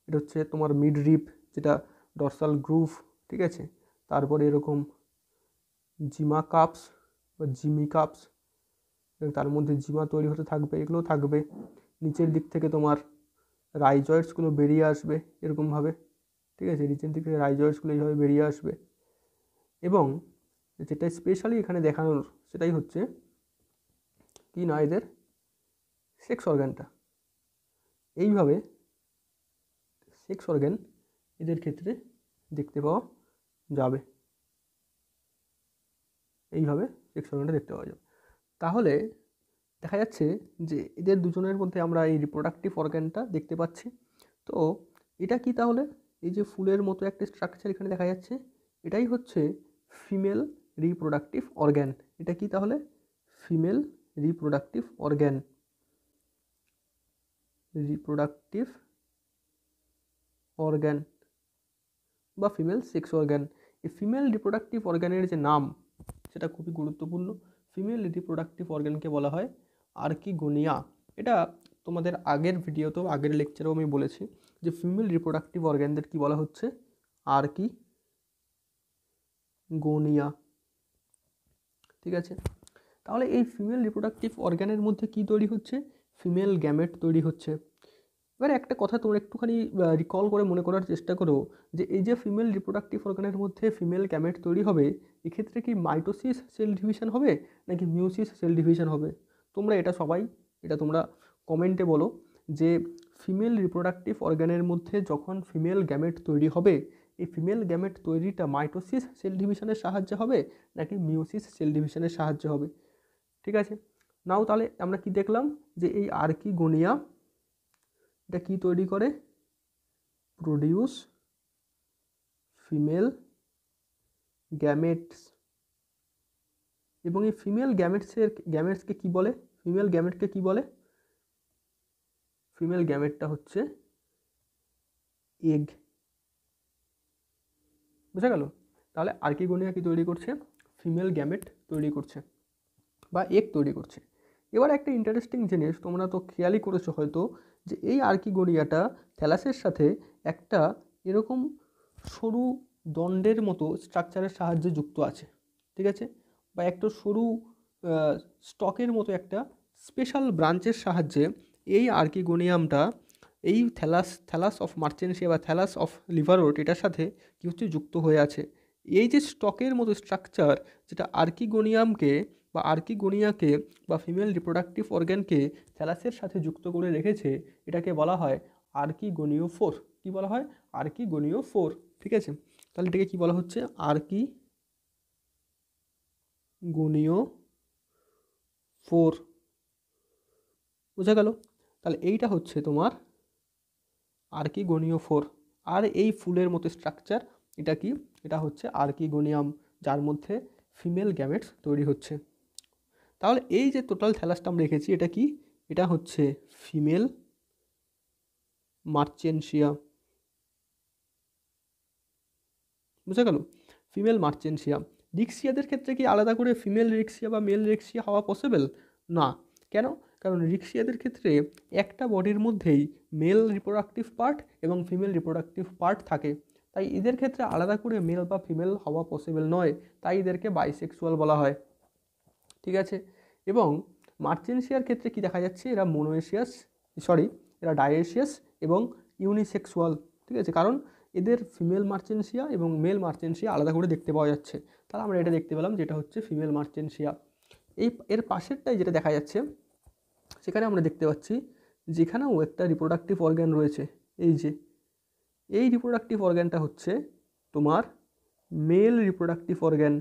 এটা হচ্ছে তোমার মিড রিপ, যেটা ডরসাল গ্রুভ, ঠিক আছে। তারপরে এরকম জিমা কাপস বা জিমি কাপস, এবং তার মধ্যে জিমা তৈরি হতে থাকবে, এগুলো থাকবে। নিচের দিক থেকে তোমার রাইজয়েডসগুলো বেরিয়ে আসবে এরকমভাবে, ঠিক আছে, নিচের দিক থেকে রাইজয়েডসগুলো এইভাবে বেরিয়ে আসবে। এবং যেটা স্পেশালি এখানে দেখানোর সেটাই হচ্ছে কি না, এদের সেক্স অর্গানটা এইভাবে সেক্স অর্গান এদের ক্ষেত্রে দেখতে পাওয়া যাবে, এইভাবে সেক্স অর্গানটা দেখতে পাওয়া যাবে। তাহলে দেখা যাচ্ছে যে এদের দুজনের মধ্যে আমরা এই রিপ্রোডাক্টিভ অর্গানটা দেখতে পাচ্ছি। তো এটা কি, তাহলে এই যে ফুলের মতো একটা স্ট্রাকচার এখানে দেখা যাচ্ছে, এটাই হচ্ছে ফিমেল রিপ্রোডাক্টিভ অর্গ্যান। এটা কি তাহলে? Female reproductive organ, reproductive organ বা ফিমেল সেক্স অর্গ্যান। এই ফিমেল রিপ্রোডাক্টিভ অর্গ্যানের যে নাম সেটা খুবই গুরুত্বপূর্ণ। ফিমেল রিপ্রোডাক্টিভ অর্গ্যানকে বলা হয় আর্কিগোনিয়া। এটা তোমাদের আগের ভিডিওতেও আগের লেকচারেও আমি বলেছি যে ফিমেল রিপ্রোডাক্টিভ অর্গ্যানদের কি বলা হচ্ছে? আর্কিগোনিয়া। ঠিক আছে, তাহলে এই ফিমেল রিপ্রোডাক্টিভ অর্গ্যানের মধ্যে কি তৈরি হচ্ছে? ফিমেল গ্যামেট তৈরি হচ্ছে। এবারে একটা কথা তোমরা একটুখানি রিকল করে মনে করার চেষ্টা করো যে এই যে ফিমেল রিপ্রোডাক্টিভ অর্গানের মধ্যে ফিমেল গ্যামেট তৈরি হবে, এক্ষেত্রে কি মাইটোসিস সেল ডিভিশন হবে নাকি মিউসিস সেল ডিভিশন হবে? তোমরা এটা সবাই তোমরা কমেন্টে বলো যে ফিমেল রিপ্রোডাক্টিভ অর্গানের মধ্যে যখন ফিমেল গ্যামেট তৈরি হবে, এই ফিমেল গ্যামেট তৈরিটা মাইটোসিস সেল ডিভিশনের সাহায্যে হবে নাকি মিউসিস সেল ডিভিশনের সাহায্যে হবে? ঠিক আছে, নাও তাহলে আমরা কি দেখলাম যে এই আর্কিগোনিয়া এটা কি তৈরি করে? Produce female gametes. এবং এই ফিমেল গ্যামেটসকে কি বলে? ফিমেল গ্যামেটকে কি বলে? ফিমেল গ্যামেটটা হচ্ছে এগ। বুঝা গেল? তাহলে আর্কিগোনিয়া কি তৈরি করছে? ফিমেল গ্যামেট তৈরি করছে বা এগ তৈরি করছে। এবার একটা ইন্টারেস্টিং জিনিস তোমরা তো খেয়ালই করেছো হয়তো যে এই আর্কিগোনিয়াটা থ্যালাসের সাথে একটা এরকম সরু দণ্ডের মতো স্ট্রাকচারের সাহায্যে যুক্ত আছে। ঠিক আছে, বা একটা সরু স্টকের মতো একটা স্পেশাল ব্রাঞ্চের সাহায্যে এই আর্কিগোনিয়ামটা এই থ্যালাস অফ মার্চেন্সিয়া বা থ্যালাস অফ লিভারওর্ট এটার সাথে কী হচ্ছে? যুক্ত হয়ে আছে। এই যে স্টকের মতো স্ট্রাকচার যেটা আর্কিগোনিয়ামকে বা আর্কিগোনিয়াকে বা ফিমেল রিপ্রোডাক্টিভ অর্গ্যানকে থ্যালাসের সাথে যুক্ত করে রেখেছে, এটাকে বলা হয় আর্কিগোনিওফোর। কি বলা হয়? আর্কিগোনিওফোর। ঠিক আছে, তাহলে এটাকে কি বলা হচ্ছে? আর্কিগোনিওফোর। বোঝা গেল? তাহলে এইটা হচ্ছে তোমার আর্কিগোনিওফোর। আর এই ফুলের মতো স্ট্রাকচার এটা কি? এটা হচ্ছে আর্কিগোনিয়াম, যার মধ্যে ফিমেল গ্যামেটস তৈরি হচ্ছে। তাহলে এই যে টোটাল থ্যালাসটা আমরা রেখেছি এটা কি? এটা হচ্ছে ফিমেল মার্চেন্সিয়া। বুঝা গেল? ফিমেল মার্চেন্সিয়া। রিক্সিয়াদের ক্ষেত্রে কি আলাদা করে ফিমেল রিক্সিয়া বা মেল রিক্সিয়া হওয়া পসিবল? না। কেন? কারণ রিক্সিয়াদের ক্ষেত্রে একটা বডির মধ্যেই মেল রিপ্রোডাক্টিভ পার্ট এবং ফিমেল রিপ্রোডাক্টিভ পার্ট থাকে, তাই এদের ক্ষেত্রে আলাদা করে মেল বা ফিমেল হওয়া পসিবল নয়, তাই এদেরকে বাইসেক্সুয়াল বলা হয়। ঠিক আছে, এবং মার্চেন্সিয়ার ক্ষেত্রে কি দেখা যাচ্ছে? এরা ডায়েশিয়াস এবং ইউনিসেক্সুয়াল। ঠিক আছে, কারণ এদের ফিমেল মার্চেন্সিয়া এবং মেল মার্চেন্সিয়া আলাদা করে দেখতে পাওয়া যাচ্ছে। তাহলে আমরা এটা দেখতে পেলাম যেটা হচ্ছে ফিমেল মার্চেন্সিয়া। এর পাশেরটাই যেটা দেখা যাচ্ছে, সেখানে আমরা দেখতে পাচ্ছি যেখানেও একটা রিপ্রোডাক্টিভ অর্গ্যান রয়েছে। এই রিপ্রোডাক্টিভ অর্গ্যানটা হচ্ছে তোমার mail reproductive organ,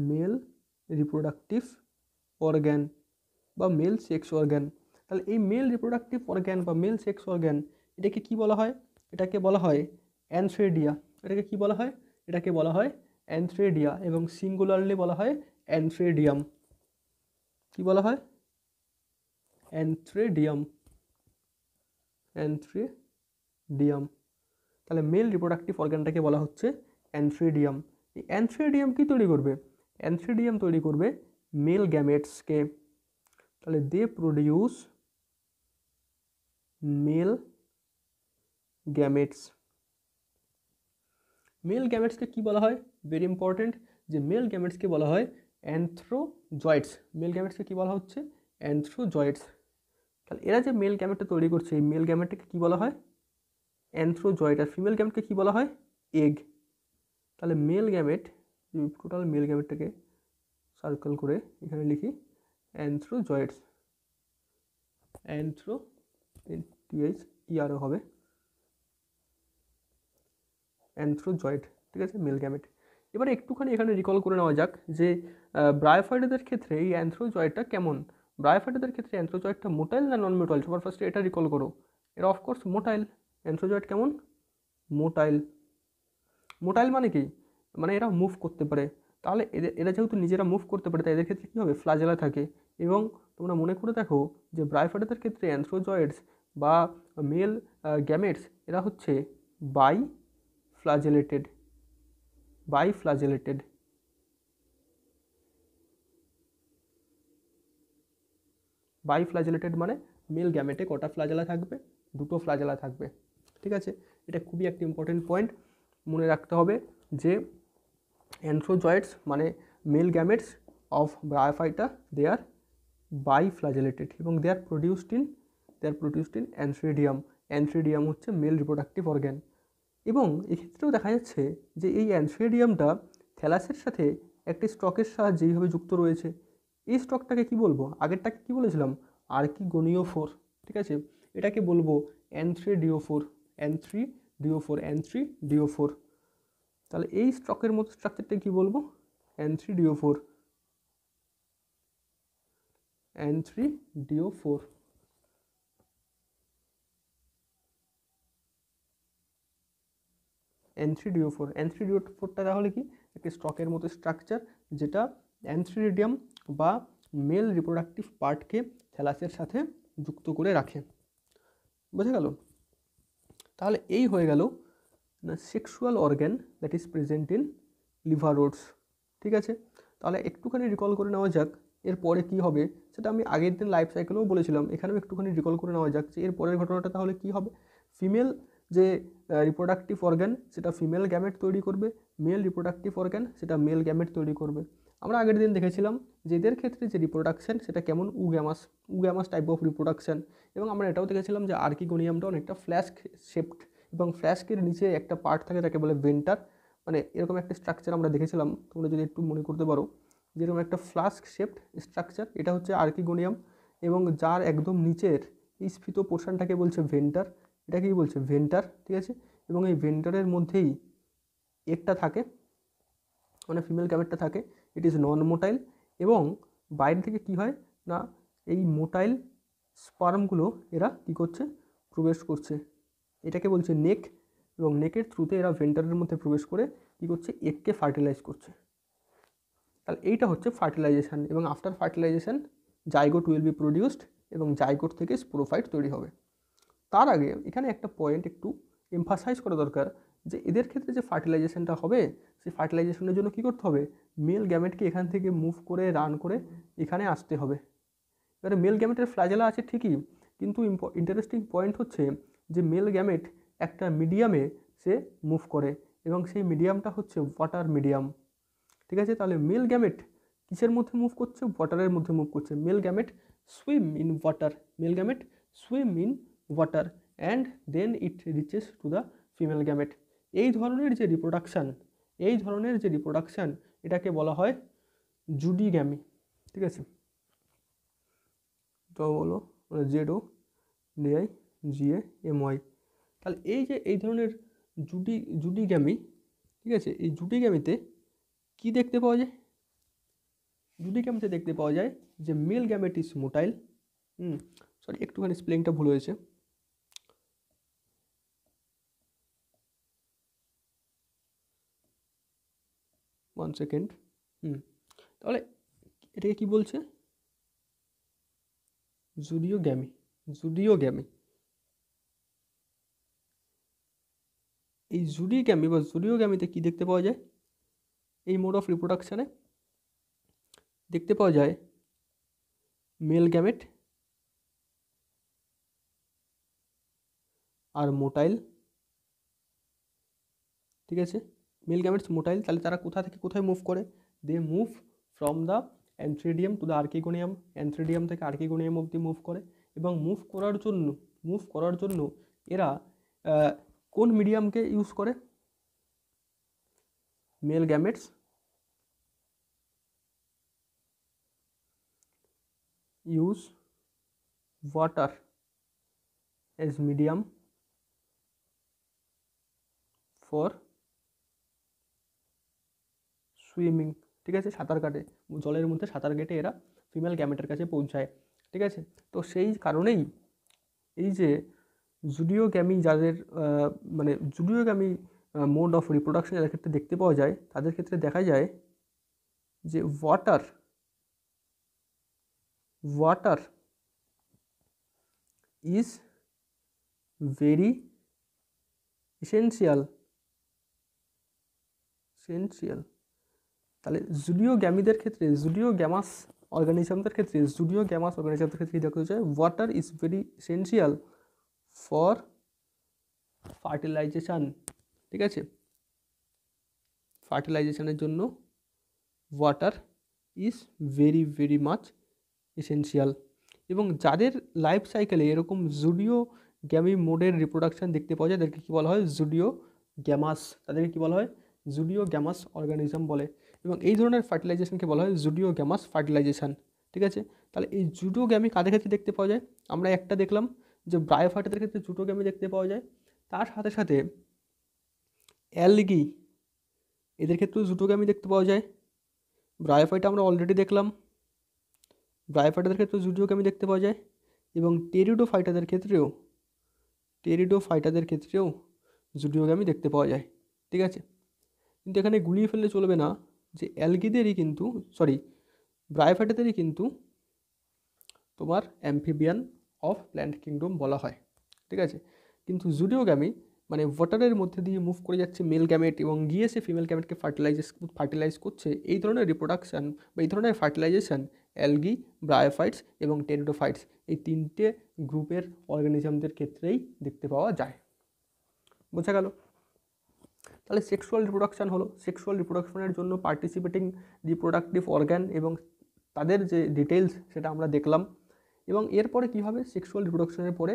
mail reproductive organ বা মেল সেক্স অর্গ্যান। তাহলে এই মেল রিপ্রোডাক্টিভ অর্গ্যান বা মেল সেক্স অর্গ্যান এটাকে কি বলা হয়? এটাকে বলা হয় অ্যানথ্রেডিয়া। এটাকে কি বলা হয়? এটাকে বলা হয় অ্যানথ্রেডিয়া, এবং সিঙ্গুলারলি বলা হয় অ্যানথ্রেডিয়াম। কি বলা হয়? অ্যানথ্রেডিয়াম। তাহলে মেল রিপ্রোডাক্টিভ অর্গ্যানটাকে বলা হচ্ছে অ্যানথ্রেডিয়াম। এই অ্যানথ্রেডিয়াম কি তৈরি করবে? অ্যানথ্রেডিয়াম তৈরি করবে মেল গ্যামেটসকে। তাহলে দে প্রডিউস মেল গ্যামেটস। মেল গ্যামেটসকে কি বলা হয়? ভেরি ইম্পর্টেন্ট, যে মেল গ্যামেটসকে বলা হয় অ্যানথ্রোজয়েডস। মেল গ্যামেটসকে কি বলা হচ্ছে? অ্যানথ্রোজয়েডস। তাহলে এরা যে মেল গ্যামেটটা তৈরি করছে, এই মেল গ্যামেটটাকে কি বলা হয়? অ্যানথ্রোজয়েড। আর ফিমেল গ্যামেটকে কি বলা হয়? এগ। তাহলে মেল গ্যামেট, টোটাল মেল গ্যামেটটাকে সার্কেল করে এখানে লিখি অ্যানথ্রোজয়েডস। THERO হবে অ্যানথ্রোজয়েড। ঠিক আছে, মেল গ্যামেট। এবারে একটুখানি এখানে রিকল করে নেওয়া যাক যে ব্রায়োফাইটাদের ক্ষেত্রে এই অ্যানথ্রোজয়েডটা কেমন। ব্রায়োফাইটাদের ক্ষেত্রে অ্যানথ্রোজয়েডটা মোটাইল না নন মোটাইল? সবার ফার্স্টে এটা রিকল করো। এরা অফকোর্স মোটাইল। অ্যানথ্রোজয়েড কেমন? মোটাইল। মোটাইল মানে কি? মানে এরা মুভ করতে পারে। তাহলে এরা যেহেতু নিজেরা মুভ করতে পারে, তাই এদের ক্ষেত্রে কী হবে? ফ্লাজেলা থাকে। এবং তোমরা মনে করে দেখো যে ব্রায়োফাইটাদের ক্ষেত্রে অ্যানথ্রোজয়েডস বা মেল গ্যামেটস এরা হচ্ছে বাইফ্লাজেলেটেড। বাইফ্লাজেলেটেড বাইফ্লাজেলেটেড মানে মেল গ্যামেটে কটা ফ্লাজেলা থাকবে? দুটো ফ্লাজেলা থাকবে। ঠিক আছে, এটা খুবই একটা ইম্পর্টেন্ট পয়েন্ট, মনে রাখতে হবে যে অ্যানথ্রোজয়েডস মানে মেল গ্যামেটস অফ ব্রায়োফাইটা দে আর বাইফ্লাজেলেটেড এবং দে আর প্রডিউসড ইন অ্যানথ্রিডিয়াম। অ্যানথ্রিডিয়াম হচ্ছে মেল রিপ্রোডাক্টিভ অর্গ্যান। এবং এক্ষেত্রেও দেখা যাচ্ছে যে এই অ্যানথ্রিডিয়ামটা থ্যালাসের সাথে একটি স্টকের সাহায্যে এইভাবে যুক্ত রয়েছে। এই স্টকটাকে কি বলবো? আগেরটাকে কি বলেছিলাম? আর্কিগোনিওফোর। ঠিক আছে, এটাকে বলবো অ্যানথ্রিডিওফোর। অ্যানথ্রিডিওফোর। তাহলে এই স্টকের মতো স্ট্রাকচারটা কি বলবো? অ্যানথ্রিডিওফোর। অ্যানথ্রিডিওফোরটা তাহলে কি? একটি স্টকের মতো স্ট্রাকচার যেটা অ্যানথ্রিডিয়াম বা মেল রিপ্রোডাক্টিভ পার্টকে থ্যালাসের সাথে যুক্ত করে রাখে। বোঝা গেল? তাহলে এই হয়ে গেল না sexual organ that is present in liver roots. ঠিক আছে, তাহলে একটুখানি রিকল করে নেওয়া যাক এরপরে কী হবে। সেটা আমি আগের দিন লাইফ সাইকেলেও বলেছিলাম, এখানেও একটুখানি রিকল করে নেওয়া যাক যে এর পরের ঘটনাটা তাহলে কী হবে। ফিমেল যে রিপ্রোডাক্টিভ অর্গ্যান সেটা ফিমেল গ্যামেট তৈরি করবে, মেল রিপ্রোডাক্টিভ অর্গ্যান সেটা মেল গ্যামেট তৈরি করবে। আমরা আগের দিন দেখেছিলাম যে এদের ক্ষেত্রে যে রিপ্রোডাকশান সেটা কেমন উগ্যামাস টাইপ অফ রিপ্রোডাকশান। এবং আমরা এটাও দেখেছিলাম যে আর্কিগোনিয়ামটা অনেকটা ফ্ল্যাস্ক শেপড এবং ফ্ল্যাস্কের নিচে একটা পার্ট থাকে তাকে বলে ভেন্টার। মানে এরকম একটা স্ট্রাকচার আমরা দেখেছিলাম, তোমরা যদি একটু মনে করতে পারো যেরকম একটা ফ্লাস্ক শেপড স্ট্রাকচার, এটা হচ্ছে আর্কিগোনিয়াম। এবং যার একদম নিচের এই স্ফীত পোর্শনটাকে বলছে ভেন্টার। এটাকেই বলছে ভেন্টার। ঠিক আছে, এবং এই ভেন্টারের মধ্যেই একটা থাকে, মানে ফিমেল গ্যামেটটা থাকে। ইট ইজ নন মোটাইল এবং বাইরে থেকে কি হয় না এই মোটাইল স্পার্মগুলো এরা কি করছে? প্রবেশ করছে। এটাকে বলছে নেক। এবং নেকের থ্রুতে এরা ভেন্টারের মধ্যে প্রবেশ করে কী করছে? এগকে ফার্টিলাইজ করছে। তাহলে এইটা হচ্ছে ফার্টিলাইজেশান। এবং after fertilisation zygote will be produced এবং জাইগোট থেকে স্পোরোফাইট তৈরি হবে। তার আগে এখানে একটা পয়েন্ট একটু এমফাসাইজ করা দরকার যে এদের ক্ষেত্রে যে ফার্টিলাইজেশনটা হবে সেই ফার্টিলাইজেশনের জন্য কী করতে হবে? মেল গ্যামেটকে এখান থেকে মুভ করে রান করে এখানে আসতে হবে। এবারে মেল গ্যামেটের ফ্লাজেলা আছে ঠিকই, কিন্তু ইন্টারেস্টিং পয়েন্ট হচ্ছে যে মেল গ্যামেট একটা মিডিয়ামে সে মুভ করে এবং সেই মিডিয়ামটা হচ্ছে ওয়াটার মিডিয়াম। ঠিক আছে, তাহলে মেল গ্যামেট কিসের মধ্যে মুভ করছে? ওয়াটারের মধ্যে মুভ করছে। Male gamete swim in water and then it reaches to the female gamete. এই ধরনের যে রিপ্রোডাকশান এটাকে বলা হয় জুডিগ্যামি। ঠিক আছে, তো বলো ZODIGAMY। তাহলে এই ধরনের জুডিগ্যামি, ঠিক আছে, এই জুডিগ্যামিতে কি দেখতে পাওয়া যায়? জুডিগ্যামিতে দেখতে পাওয়া যায় যে male gamete is motile. Sorry, একটুখানি স্পেলিংটা ভুল হয়েছে। One second. তাহলে এটাকে কি বলছে? জুডিওগ্যামি। এই জুডিগ্যামি বা জুডিওগ্যামিতে কি দেখতে পাওয়া যায়? এই মোড অফ রিপ্রোডাকশানে দেখতে পাওয়া যায় মেল গ্যামেট আর মোটাইল। ঠিক আছে, মেল গ্যামেটস মোটাইল। তাহলে তারা কোথা থেকে কোথায় মুভ করে? They move from the antheridium to the archegonium. Antheridium থেকে আর্কিগোনিয়াম অবধি মুভ করে এবং মুভ করার জন্য এরা কোন মিডিয়ামকে ইউজ করে? Male gametes use water as medium for swimming. ঠিক আছে, সাঁতার কাটে, জলের মধ্যে সাঁতার কেটে এরা ফিমেল গ্যামেটের কাছে পৌঁছায়। ঠিক আছে, তো সেই কারণেই এই যে জুডিওগ্যামি যাদের মানে জুডিওগ্যামি মোড অফ রিপ্রোডাকশন যাদের ক্ষেত্রে দেখতে পাওয়া যায়, তাদের ক্ষেত্রে দেখা যায় যে ওয়াটার ইজ ভেরি এসেনশিয়াল। তাহলে জুডিওগ্যামিদের ক্ষেত্রে, জুডিওগ্যামাস অর্গানিজমদের ক্ষেত্রে কী দেখা যায়, water is very essential for fertilisation. ঠিক আছে, ফার্টিলাইজেশনের জন্য water is very very much essential. এবং যাদের লাইফ সাইকেলে এরকম জুডিওগ্যামি মোডের রিপ্রোডাকশন দেখতে পাওয়া যায় তাদেরকে কী বলা হয়, জুডিওগ্যামাস। তাদেরকে কী বলা হয়, জুডিওগ্যামাস অর্গানিজম বলে। এবং এই ধরনের ফার্টিলাইজেশনকে বলা হয় জুডিওগ্যামাস ফার্টিলাইজেশন। ঠিক আছে, তাহলে এই জুডিওগ্যামি কাদের ক্ষেত্রে দেখতে পাওয়া যায়, আমরা একটা দেখলাম যে ব্রায়োফাইটাদের ক্ষেত্রে জুডিওগ্যামি দেখতে পাওয়া যায়। তার সাথে সাথে অ্যালগি এদের ক্ষেত্রেও জুডিওগ্যামি দেখতে পাওয়া যায়। ব্রায়োফাইটা আমরা অলরেডি দেখলাম, ব্রায়োফাইটাদের ক্ষেত্রেও জুডিওগ্যামি দেখতে পাওয়া যায়। এবং টেরিডোফাইটাদের ক্ষেত্রেও জুডিওগ্যামি দেখতে পাওয়া যায়। ঠিক আছে, কিন্তু এখানে গুলিয়ে ফেললে চলবে না যে অ্যালগিদেরই কিন্তু ব্রায়োফাইটাদেরই কিন্তু তোমার অ্যাম্ফিবিয়ান অফ প্ল্যান্ট কিংডম বলা হয়। ঠিক আছে, কিন্তু জুডিওগ্যামি মানে ওয়াটারের মধ্যে দিয়ে মুভ করে যাচ্ছে মেল গ্যামেট এবং গিয়ে সে ফিমেল গ্যামেটকে ফার্টিলাইজ করছে, এই ধরনের রিপ্রোডাকশান বা এই ধরনের ফার্টিলাইজেশান অ্যালগি, ব্রায়োফাইটস এবং টেরিডোফাইটস এই তিনটে গ্রুপের অর্গানিজমদের ক্ষেত্রেই দেখতে পাওয়া যায়। বোঝা গেল? তাহলে সেক্সুয়াল রিপ্রোডাকশান হলো, সেক্সুয়াল রিপ্রোডাকশনের জন্য পার্টিসিপেটিং রিপ্রোডাক্টিভ অর্গ্যান এবং তাদের যে ডিটেলস সেটা আমরা দেখলাম। এবং এরপরে কী হবে, সেক্সুয়াল রিপ্রোডাকশনের পরে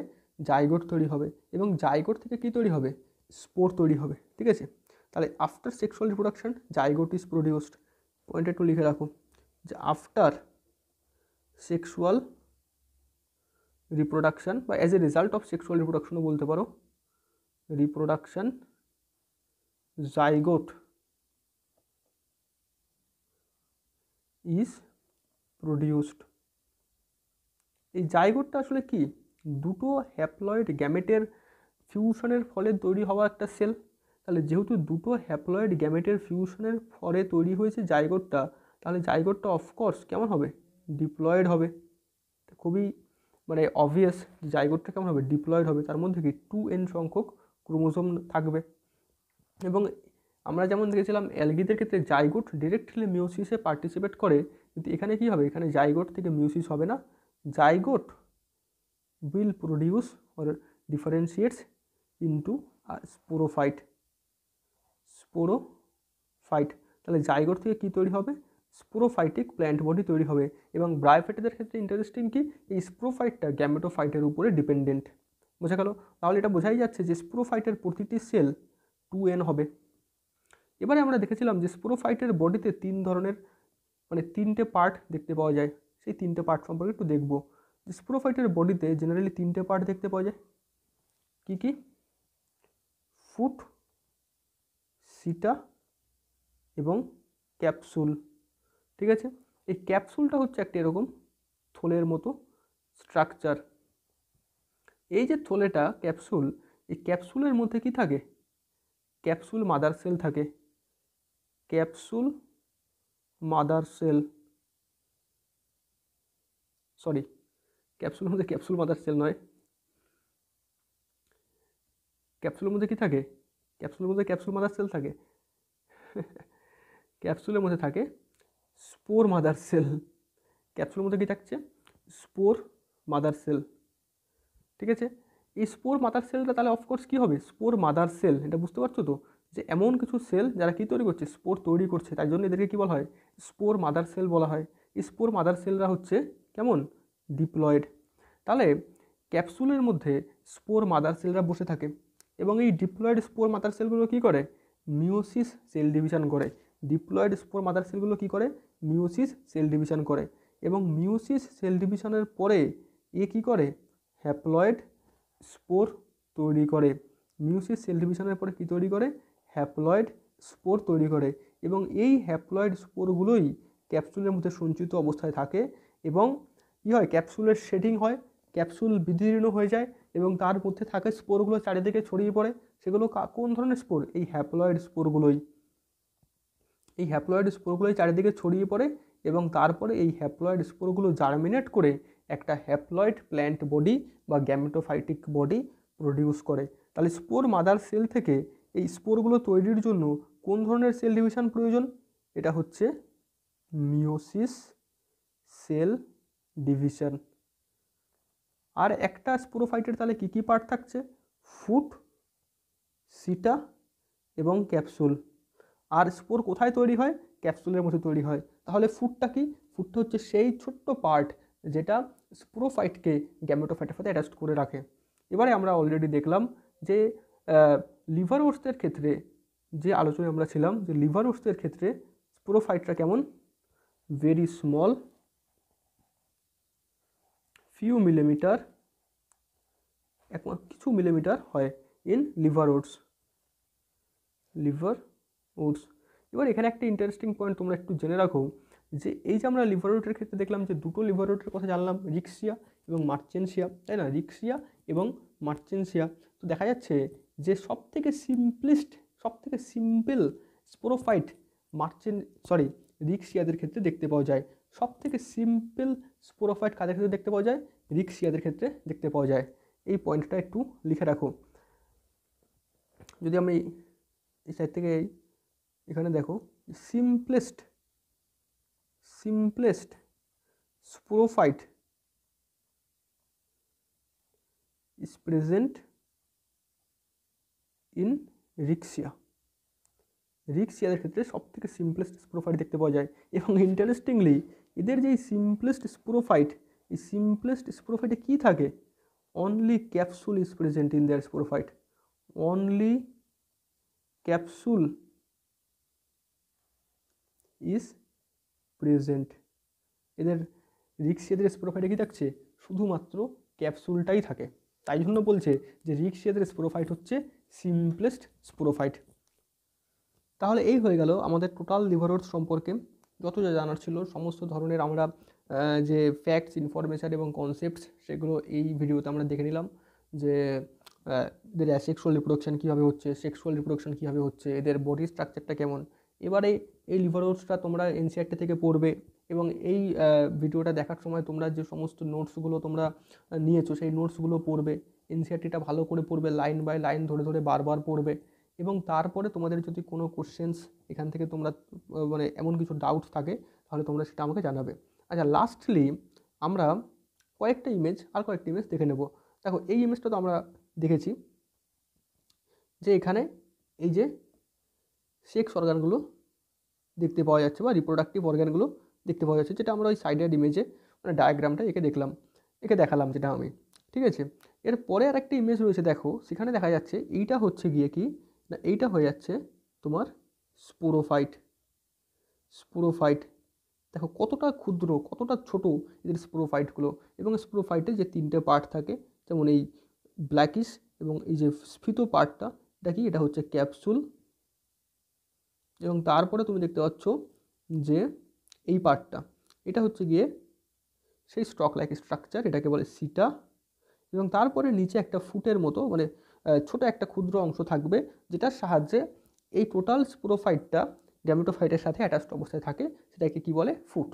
জাইগোট তৈরি হবে এবং জাইগোট থেকে কী তৈরি হবে, স্পোর তৈরি হবে। ঠিক আছে, তাহলে after sexual reproduction zygote is produced. Point একটু লিখে রাখো যে আফটার সেক্সুয়াল রিপ্রোডাকশন বা as a result of sexual রিপ্রোডাকশনও বলতে পারো, রিপ্রোডাকশন জাইগোট ইজ প্রডিউসড। এই জাইগোটটা আসলে কি, দুটো হ্যাপ্লয়েড গ্যামেটের ফিউশনের ফলে তৈরি হওয়া একটা সেল। তাহলে যেহেতু দুটো হ্যাপ্লয়েড গ্যামেটের ফিউশনের ফলে তৈরি হয়েছে জাইগোটটা, তাহলে জাইগোটটা অফকোর্স কেমন হবে, ডিপ্লয়েড হবে। খুবই মানে অবভিয়াস, জাইগোটটা কেমন হবে, ডিপ্লয়েড হবে। তার মধ্যে কি 2n সংখ্যক ক্রোমোজোম থাকবে। এবং আমরা যেমন দেখেছিলাম অ্যালগিদের ক্ষেত্রে জাইগোট ডিরেক্টলি মিওসিসে পার্টিসিপেট করে, কিন্তু এখানে কি হবে, এখানে জাইগোট থেকে মিওসিস হবে না, zygote will produce or differentiates into a sporophyte। তাহলে জাইগোট থেকে কি তৈরি হবে, স্পোরোফাইটিক প্ল্যান্ট বডি তৈরি হবে। এবং ব্রায়োফাইটাদের ক্ষেত্রে ইন্টারেস্টিং কি, এই স্পোরোফাইটটা গ্যামেটোফাইটের উপরে ডিপেন্ডেন্ট। বোঝা গেল? তাহলে এটা বোঝাই যাচ্ছে যে স্পোরোফাইটের প্রতিটি সেল 2n হবে। এবারে আমরা দেখেছিলাম যে স্পোরোফাইটের বডিতে তিনটে পার্ট দেখতে পাওয়া যায়। সেই তিনটে পার্ট সম্পর্কে একটু দেখব। স্পোরোফাইটের বডিতে জেনারেলি তিনটে পার্ট দেখতে পাওয়া যায়। কি কি? ফুট, সিটা এবং ক্যাপসুল। ঠিক আছে, এই ক্যাপসুলটা হচ্ছে একটা এরকম থলের মতো স্ট্রাকচার। এই যে থলেটা ক্যাপসুল, এই ক্যাপসুলের মধ্যে কি থাকে, ক্যাপসুল মাদার সেল থাকে। ক্যাপসুল মাদার সেল, সরি ক্যাপসুলের মধ্যে ক্যাপসুল মাদার সেল নয়, ক্যাপসুলের মধ্যে কি থাকে, ক্যাপসুলের মধ্যে ক্যাপসুল মাদার সেল থাকে ক্যাপসুলের মধ্যে থাকে স্পোর মাদার সেল। ক্যাপসুলের মধ্যে কি থাকছে, স্পোর মাদার সেল। ঠিক আছে, এই স্পোর মাদার সেলটা তাহলে অফকোর্স কী হবে, স্পোর মাদার সেল। এটা বুঝতে পারছো তো, যে এমন কিছু সেল যারা কী তৈরি করছে, স্পোর তৈরি করছে, তাই জন্য এদেরকে কী বলা হয়, স্পোর মাদার সেল বলা হয়। এই স্পোর মাদার সেলরা হচ্ছে কেমন, ডিপ্লয়েড। তাহলে ক্যাপসুলের মধ্যে স্পোর মাদার সেলরা বসে থাকে এবং এই ডিপ্লয়েড স্পোর মাদার সেলগুলো কী করে, মিওসিস সেল ডিভিশন করে। ডিপ্লয়েড স্পোর মাদার সেলগুলো কী করে, মিওসিস সেল ডিভিশন করে। এবং মিওসিস সেল ডিভিশনের পরে কী করে, হ্যাপ্লয়েড স্পোর তৈরি করে। মিওসিস সেল ডিভিশনের পরে কী তৈরি করে, হ্যাপ্লয়েড স্পোর তৈরি করে। এবং এই হ্যাপ্লয়েড স্পোরগুলোই ক্যাপসুলের মধ্যে সঞ্চিত অবস্থায় থাকে এবং কী হয়, ক্যাপসুলের শেডিং হয় ক্যাপসুল বিদীর্ণ হয়ে যায় এবং তার মধ্যে থাকে স্পোরগুলো চারিদিকে ছড়িয়ে পড়ে। সেগুলো কোন ধরনের স্পোর? এই হ্যাপ্লয়েড স্পোরগুলোই। এই হ্যাপ্লয়েড স্পোরগুলোই চারিদিকে ছড়িয়ে পড়ে এবং তারপরে এই হ্যাপ্লয়েড স্পোরগুলো জার্মিনেট করে একটা হ্যাপ্লয়েড প্ল্যান্ট বডি বা গ্যামেটোফাইটিক বডি প্রডিউস করে। তাহলে স্পোর মাদার সেল থেকে এই স্পোরগুলো তৈরির জন্য কোন ধরনের সেল ডিভিশন প্রয়োজন? এটা হচ্ছে মিওসিস সেল ডিভিশন। আর একটা স্পোরোফাইটের তাহলে কী কী পার্ট থাকছে? ফুট, সিটা এবং ক্যাপসুল। আর স্পোর কোথায় তৈরি হয়? ক্যাপসুলের মধ্যে তৈরি হয়। তাহলে ফুটটা কি? ফুটটা হচ্ছে সেই ছোট্ট পার্ট যেটা স্পোরোফাইটকে গ্যামেটোফাইটের সাথে অ্যাটাচ করে রাখে। এবারে আমরা অলরেডি দেখলাম যে লিভার ওটসের ক্ষেত্রে যে আলোচনায় আমরা ছিলাম যে লিভার ওটসের ক্ষেত্রে স্পোরোফাইটটা কেমন? ভেরি স্মল, ফিউ মিলিমিটার, কিছু মিলিমিটার হয় ইন লিভার ওটস। এবার এখানে একটা ইন্টারেস্টিং পয়েন্ট তোমরা একটু জেনে রাখো যে এই যে আমরা লিভার ওটের ক্ষেত্রে দেখলাম যে দুটো লিভার ওটের কথা জানলাম, রিক্সিয়া এবং মার্চেন্সিয়া, তাই না? রিক্সিয়া এবং মার্চেন্সিয়া। তো দেখা যাচ্ছে যে সবথেকে সিম্পল স্পোরোফাইট রিক্সিয়াদের ক্ষেত্রে দেখতে পাওয়া যায়। সবথেকে সিম্পল স্পোরোফাইট কাদের ক্ষেত্রে দেখতে পাওয়া যায়? রিক্সিয়াদের ক্ষেত্রে দেখতে পাওয়া যায়। এই পয়েন্টটা একটু লিখে রাখো। যদি আমি এই সাইড থেকে এখানে দেখো, simplest sporophyte is present in রিক্সিয়াদের ক্ষেত্রে সব থেকে সিম্পলেস্ট স্পোরোফাইট দেখতে পাওয়া যায়। এবং ইন্টারেস্টিংলি এদের যে সিম্পলেস্ট স্পোরোফাইট, এই সিম্পলেস্ট স্পোরোফাইটে কী থাকে? Only capsule is present in their sporophyte. Only capsule is present. এদের রিক্সিয়াদের স্পোরোফাইটে কী থাকছে? শুধুমাত্র ক্যাপসুলটাই থাকে। তাই জন্য বলছে যে রিক্সিয়াদের স্পোরোফাইট হচ্ছে সিম্পলেস্ট স্পোরোফাইট। তাহলে এই হয়ে গেল আমাদের টোটাল লিভার ওটস সম্পর্কে যত যা জানার ছিল। সমস্ত ধরনের আমরা যে ফ্যাক্টস, ইনফরমেশান এবং কনসেপ্টস সেগুলো এই ভিডিওতে আমরা দেখে নিলাম। যে এদের অ্যাসেক্সুয়াল রিপ্রোডাকশান কীভাবে হচ্ছে, সেক্সুয়াল রিপ্রোডাকশান কীভাবে হচ্ছে, এদের বডি স্ট্রাকচারটা কেমন। এবারে এই লিভার ওটসটা তোমরা এনসিইআরটি থেকে পড়বে এবং এই ভিডিওটা দেখার সময় তোমরা যে সমস্ত নোটসগুলো তোমরা নিয়েছো সেই নোটসগুলো পড়বে। এনসিইআরটিটা ভালো করে পড়বে, লাইন বাই লাইন ধরে ধরে বারবার পড়বে। এবং তারপরে তোমাদের যদি কোনো কোশ্চেন্স এখান থেকে তোমরা মানে এমন কিছু ডাউটস থাকে তাহলে তোমরা সেটা আমাকে জানাবে। আচ্ছা, লাস্টলি আমরা কয়েকটা ইমেজ দেখে নেব। দেখো, এই ইমেজটা তো আমরা দেখেছি যে এখানে এই যে সেক্স অর্গানগুলো দেখতে পাওয়া যাচ্ছে বা রিপ্রোডাক্টিভ অর্গানগুলো দেখতে পাওয়া যাচ্ছে, যেটা আমরা ওই সাইডের ইমেজে মানে ডায়াগ্রামটা একে দেখালাম যেটা আমি, ঠিক আছে। এরপরে আর একটা ইমেজ রয়েছে, দেখো সেখানে দেখা যাচ্ছে এইটা হচ্ছে গিয়ে কি না, এইটা হয়ে যাচ্ছে তোমার স্পোরোফাইট। দেখো কতটা ক্ষুদ্র, কতটা ছোট এদের স্পোরোফাইটগুলো। এবং স্পোরোফাইটের যে তিনটে পার্ট থাকে, যেমন এই ব্ল্যাকিশ এবং এই যে স্ফীত পার্টটা, এটা কি? এটা হচ্ছে ক্যাপসুল। এবং তারপরে তুমি দেখতে পাচ্ছ যে এই পার্টটা, এটা হচ্ছে গিয়ে সেই স্টক লাইক স্ট্রাকচার, এটাকে বলে সিটা। এবং তারপরে নিচে একটা ফুটের মতো মানে ছোট একটা ক্ষুদ্র অংশ থাকবে, যেটার সাহায্যে এই টোটাল স্পোরোফাইটটা গ্যামেটোফাইটের সাথে অ্যাটাচড অবস্থায় থাকে, সেটাকে কি বলে? ফুট।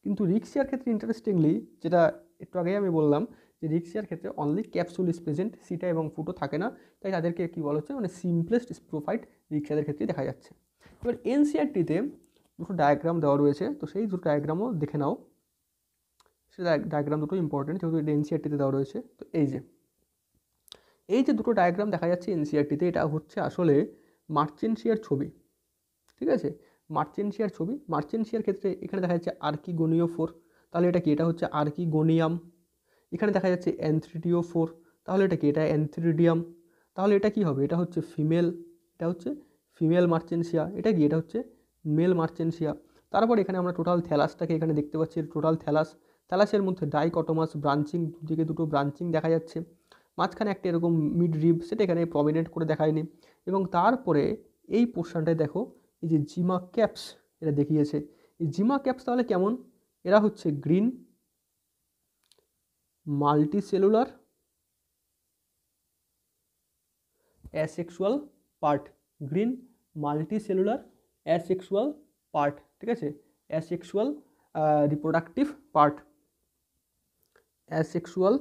কিন্তু রিক্সিয়ার ক্ষেত্রে ইন্টারেস্টিংলি, যেটা একটু আগেই আমি বললাম, যে রিক্সিয়ার ক্ষেত্রে অনলি ক্যাপসুল ইজ প্রেজেন্ট, সিটা এবং ফুটও থাকে না। তাই তাদেরকে কী বলা হচ্ছে, মানে সিম্পলেস্ট স্পোরোফাইট রিক্সিয়াদের ক্ষেত্রে দেখা যাচ্ছে। এবার এনসিইআরটিতে দুটো ডায়াগ্রাম দেওয়া রয়েছে, তো সেই দুটো ডায়াগ্রামও দেখে নাও। সে ডায়াগ্রাম দুটো ইম্পর্টেন্ট, যেহেতু এটা এনসিইআরটিতে দেওয়া রয়েছে। তো এই যে দুটো ডায়াগ্রাম দেখা যাচ্ছে এনসিইআরটিতে, এটা হচ্ছে আসলে মার্চেন্সিয়ার ছবি, ঠিক আছে। মার্চেন্সিয়ার ক্ষেত্রে এখানে দেখা যাচ্ছে আর্কিগোনিওফোর, তাহলে এটা কি? এটা হচ্ছে আর্কিগোনিয়াম। এখানে দেখা যাচ্ছে অ্যানথ্রিডিওফোর, তাহলে এটা কি? এটা অ্যানথ্রিডিয়াম। তাহলে এটা কি হবে? এটা হচ্ছে ফিমেল মার্চেন্সিয়া। এটা কি? এটা হচ্ছে মেল মার্চেন্সিয়া। তারপর এখানে আমরা টোটাল থ্যালাসটাকে এখানে দেখতে পাচ্ছি, টোটাল থ্যালাসের মধ্যে ডাইকটোমাস ব্রাঞ্চিং, দুদিকে দুটো ব্রাঞ্চিং দেখা যাচ্ছে। মাঝখানে একটা এরকম মিড রিব, সেটা এখানে প্রমিনেন্ট করে দেখায়নি। এবং তারপরে এই পোর্শনটায় দেখো, এই যে জিমা ক্যাপস এটা দেখিয়েছে। এই জিমা ক্যাপস তাহলে কেমন? এরা হচ্ছে green multicellular asexual part, green multicellular asexual part, ঠিক আছে, asexual reproductive part, asexual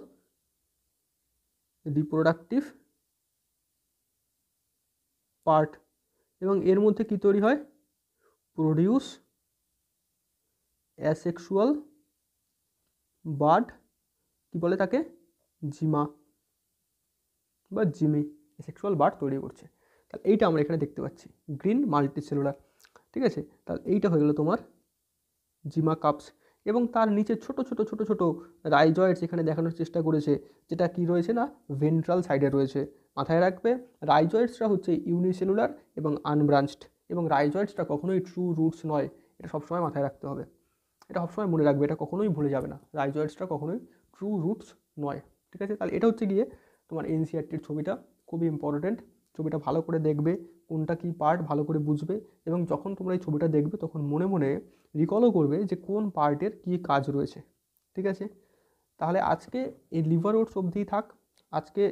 reproductive part. এবং এর মধ্যে কি তৈরি হয়, প্রোডিউস অ্যাসেক্সুয়াল বার্ড, কি বলে তাকে, জিমা বা জিমি, অ্যাসেক্সুয়াল বার্ড তৈরি করছে। তাহলে এইটা আমরা এখানে দেখতে পাচ্ছি গ্রিন মাল্টিসেলুলার, ঠিক আছে। তাহলে এইটা হয়ে গেলো তোমার জিমা কাপস। এবং তার নিচে ছোট ছোট ছোট ছোট রাইজয়েডস এখানে দেখানোর চেষ্টা করেছে, যেটা কি রয়েছে না ভেন্ট্রাল সাইডে রয়েছে। মাথায় রাখবে রাইজয়েডসটা হচ্ছে ইউনিসেলুলার এবং আনব্রাঞ্চড, এবং রাইজয়েডসটা কখনোই ট্রু রুটস নয়, এটা সবসময় মাথায় রাখতে হবে, এটা সবসময় মনে রাখবে, এটা কখনোই ভুলে যাবে না, রাইজয়েডসটা কখনোই ট্রু রুটস নয়, ঠিক আছে। তাহলে এটা হচ্ছে গিয়ে তোমার এনসিইআরটির ছবিটা, খুবই ইম্পর্টেন্ট। ছবিটা ভালো করে দেখবে, কোনটা কি পার্ট ভালো করে বুঝবে, এবং যখন তোমরা এই ছবিটা দেখবে তখন মনে মনে রিকলও করবে যে কোন পার্টের কী কাজ রয়েছে, ঠিক আছে। তাহলে আজকে এই লিভার ওটস অবধিই থাক, আজকে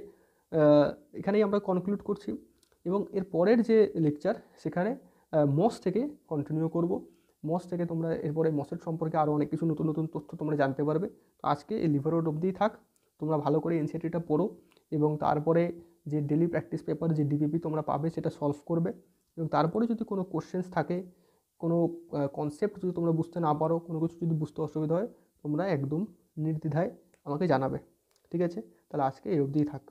এখানেই আমরা কনক্লুড করছি, এবং এর পরের যে লেকচার সেখানে মস থেকে কন্টিনিউ করব। মস থেকে তোমরা এরপরে মসের সম্পর্কে আরও অনেক কিছু নতুন নতুন তথ্য তোমরা জানতে পারবে। তো আজকে এই লিভার ওট অবধিই থাক, তোমরা ভালো করে এনসিইআরটিটা পড়ো, এবং তারপরে যে ডেলি প্র্যাকটিস পেপার যে ডিপিপি তোমরা পাবে সেটা সলভ করবে, এবং তারপরে যদি কোনো কোশ্চেন্স থাকে, কোনো কনসেপ্ট যদি তোমরা বুঝতে না পারো, কোনো কিছু যদি বুঝতে অসুবিধা হয়, তোমরা একদম নির্দ্বিধায় আমাকে জানাবে, ঠিক আছে। তাহলে আজকে এই অবধিই থাক।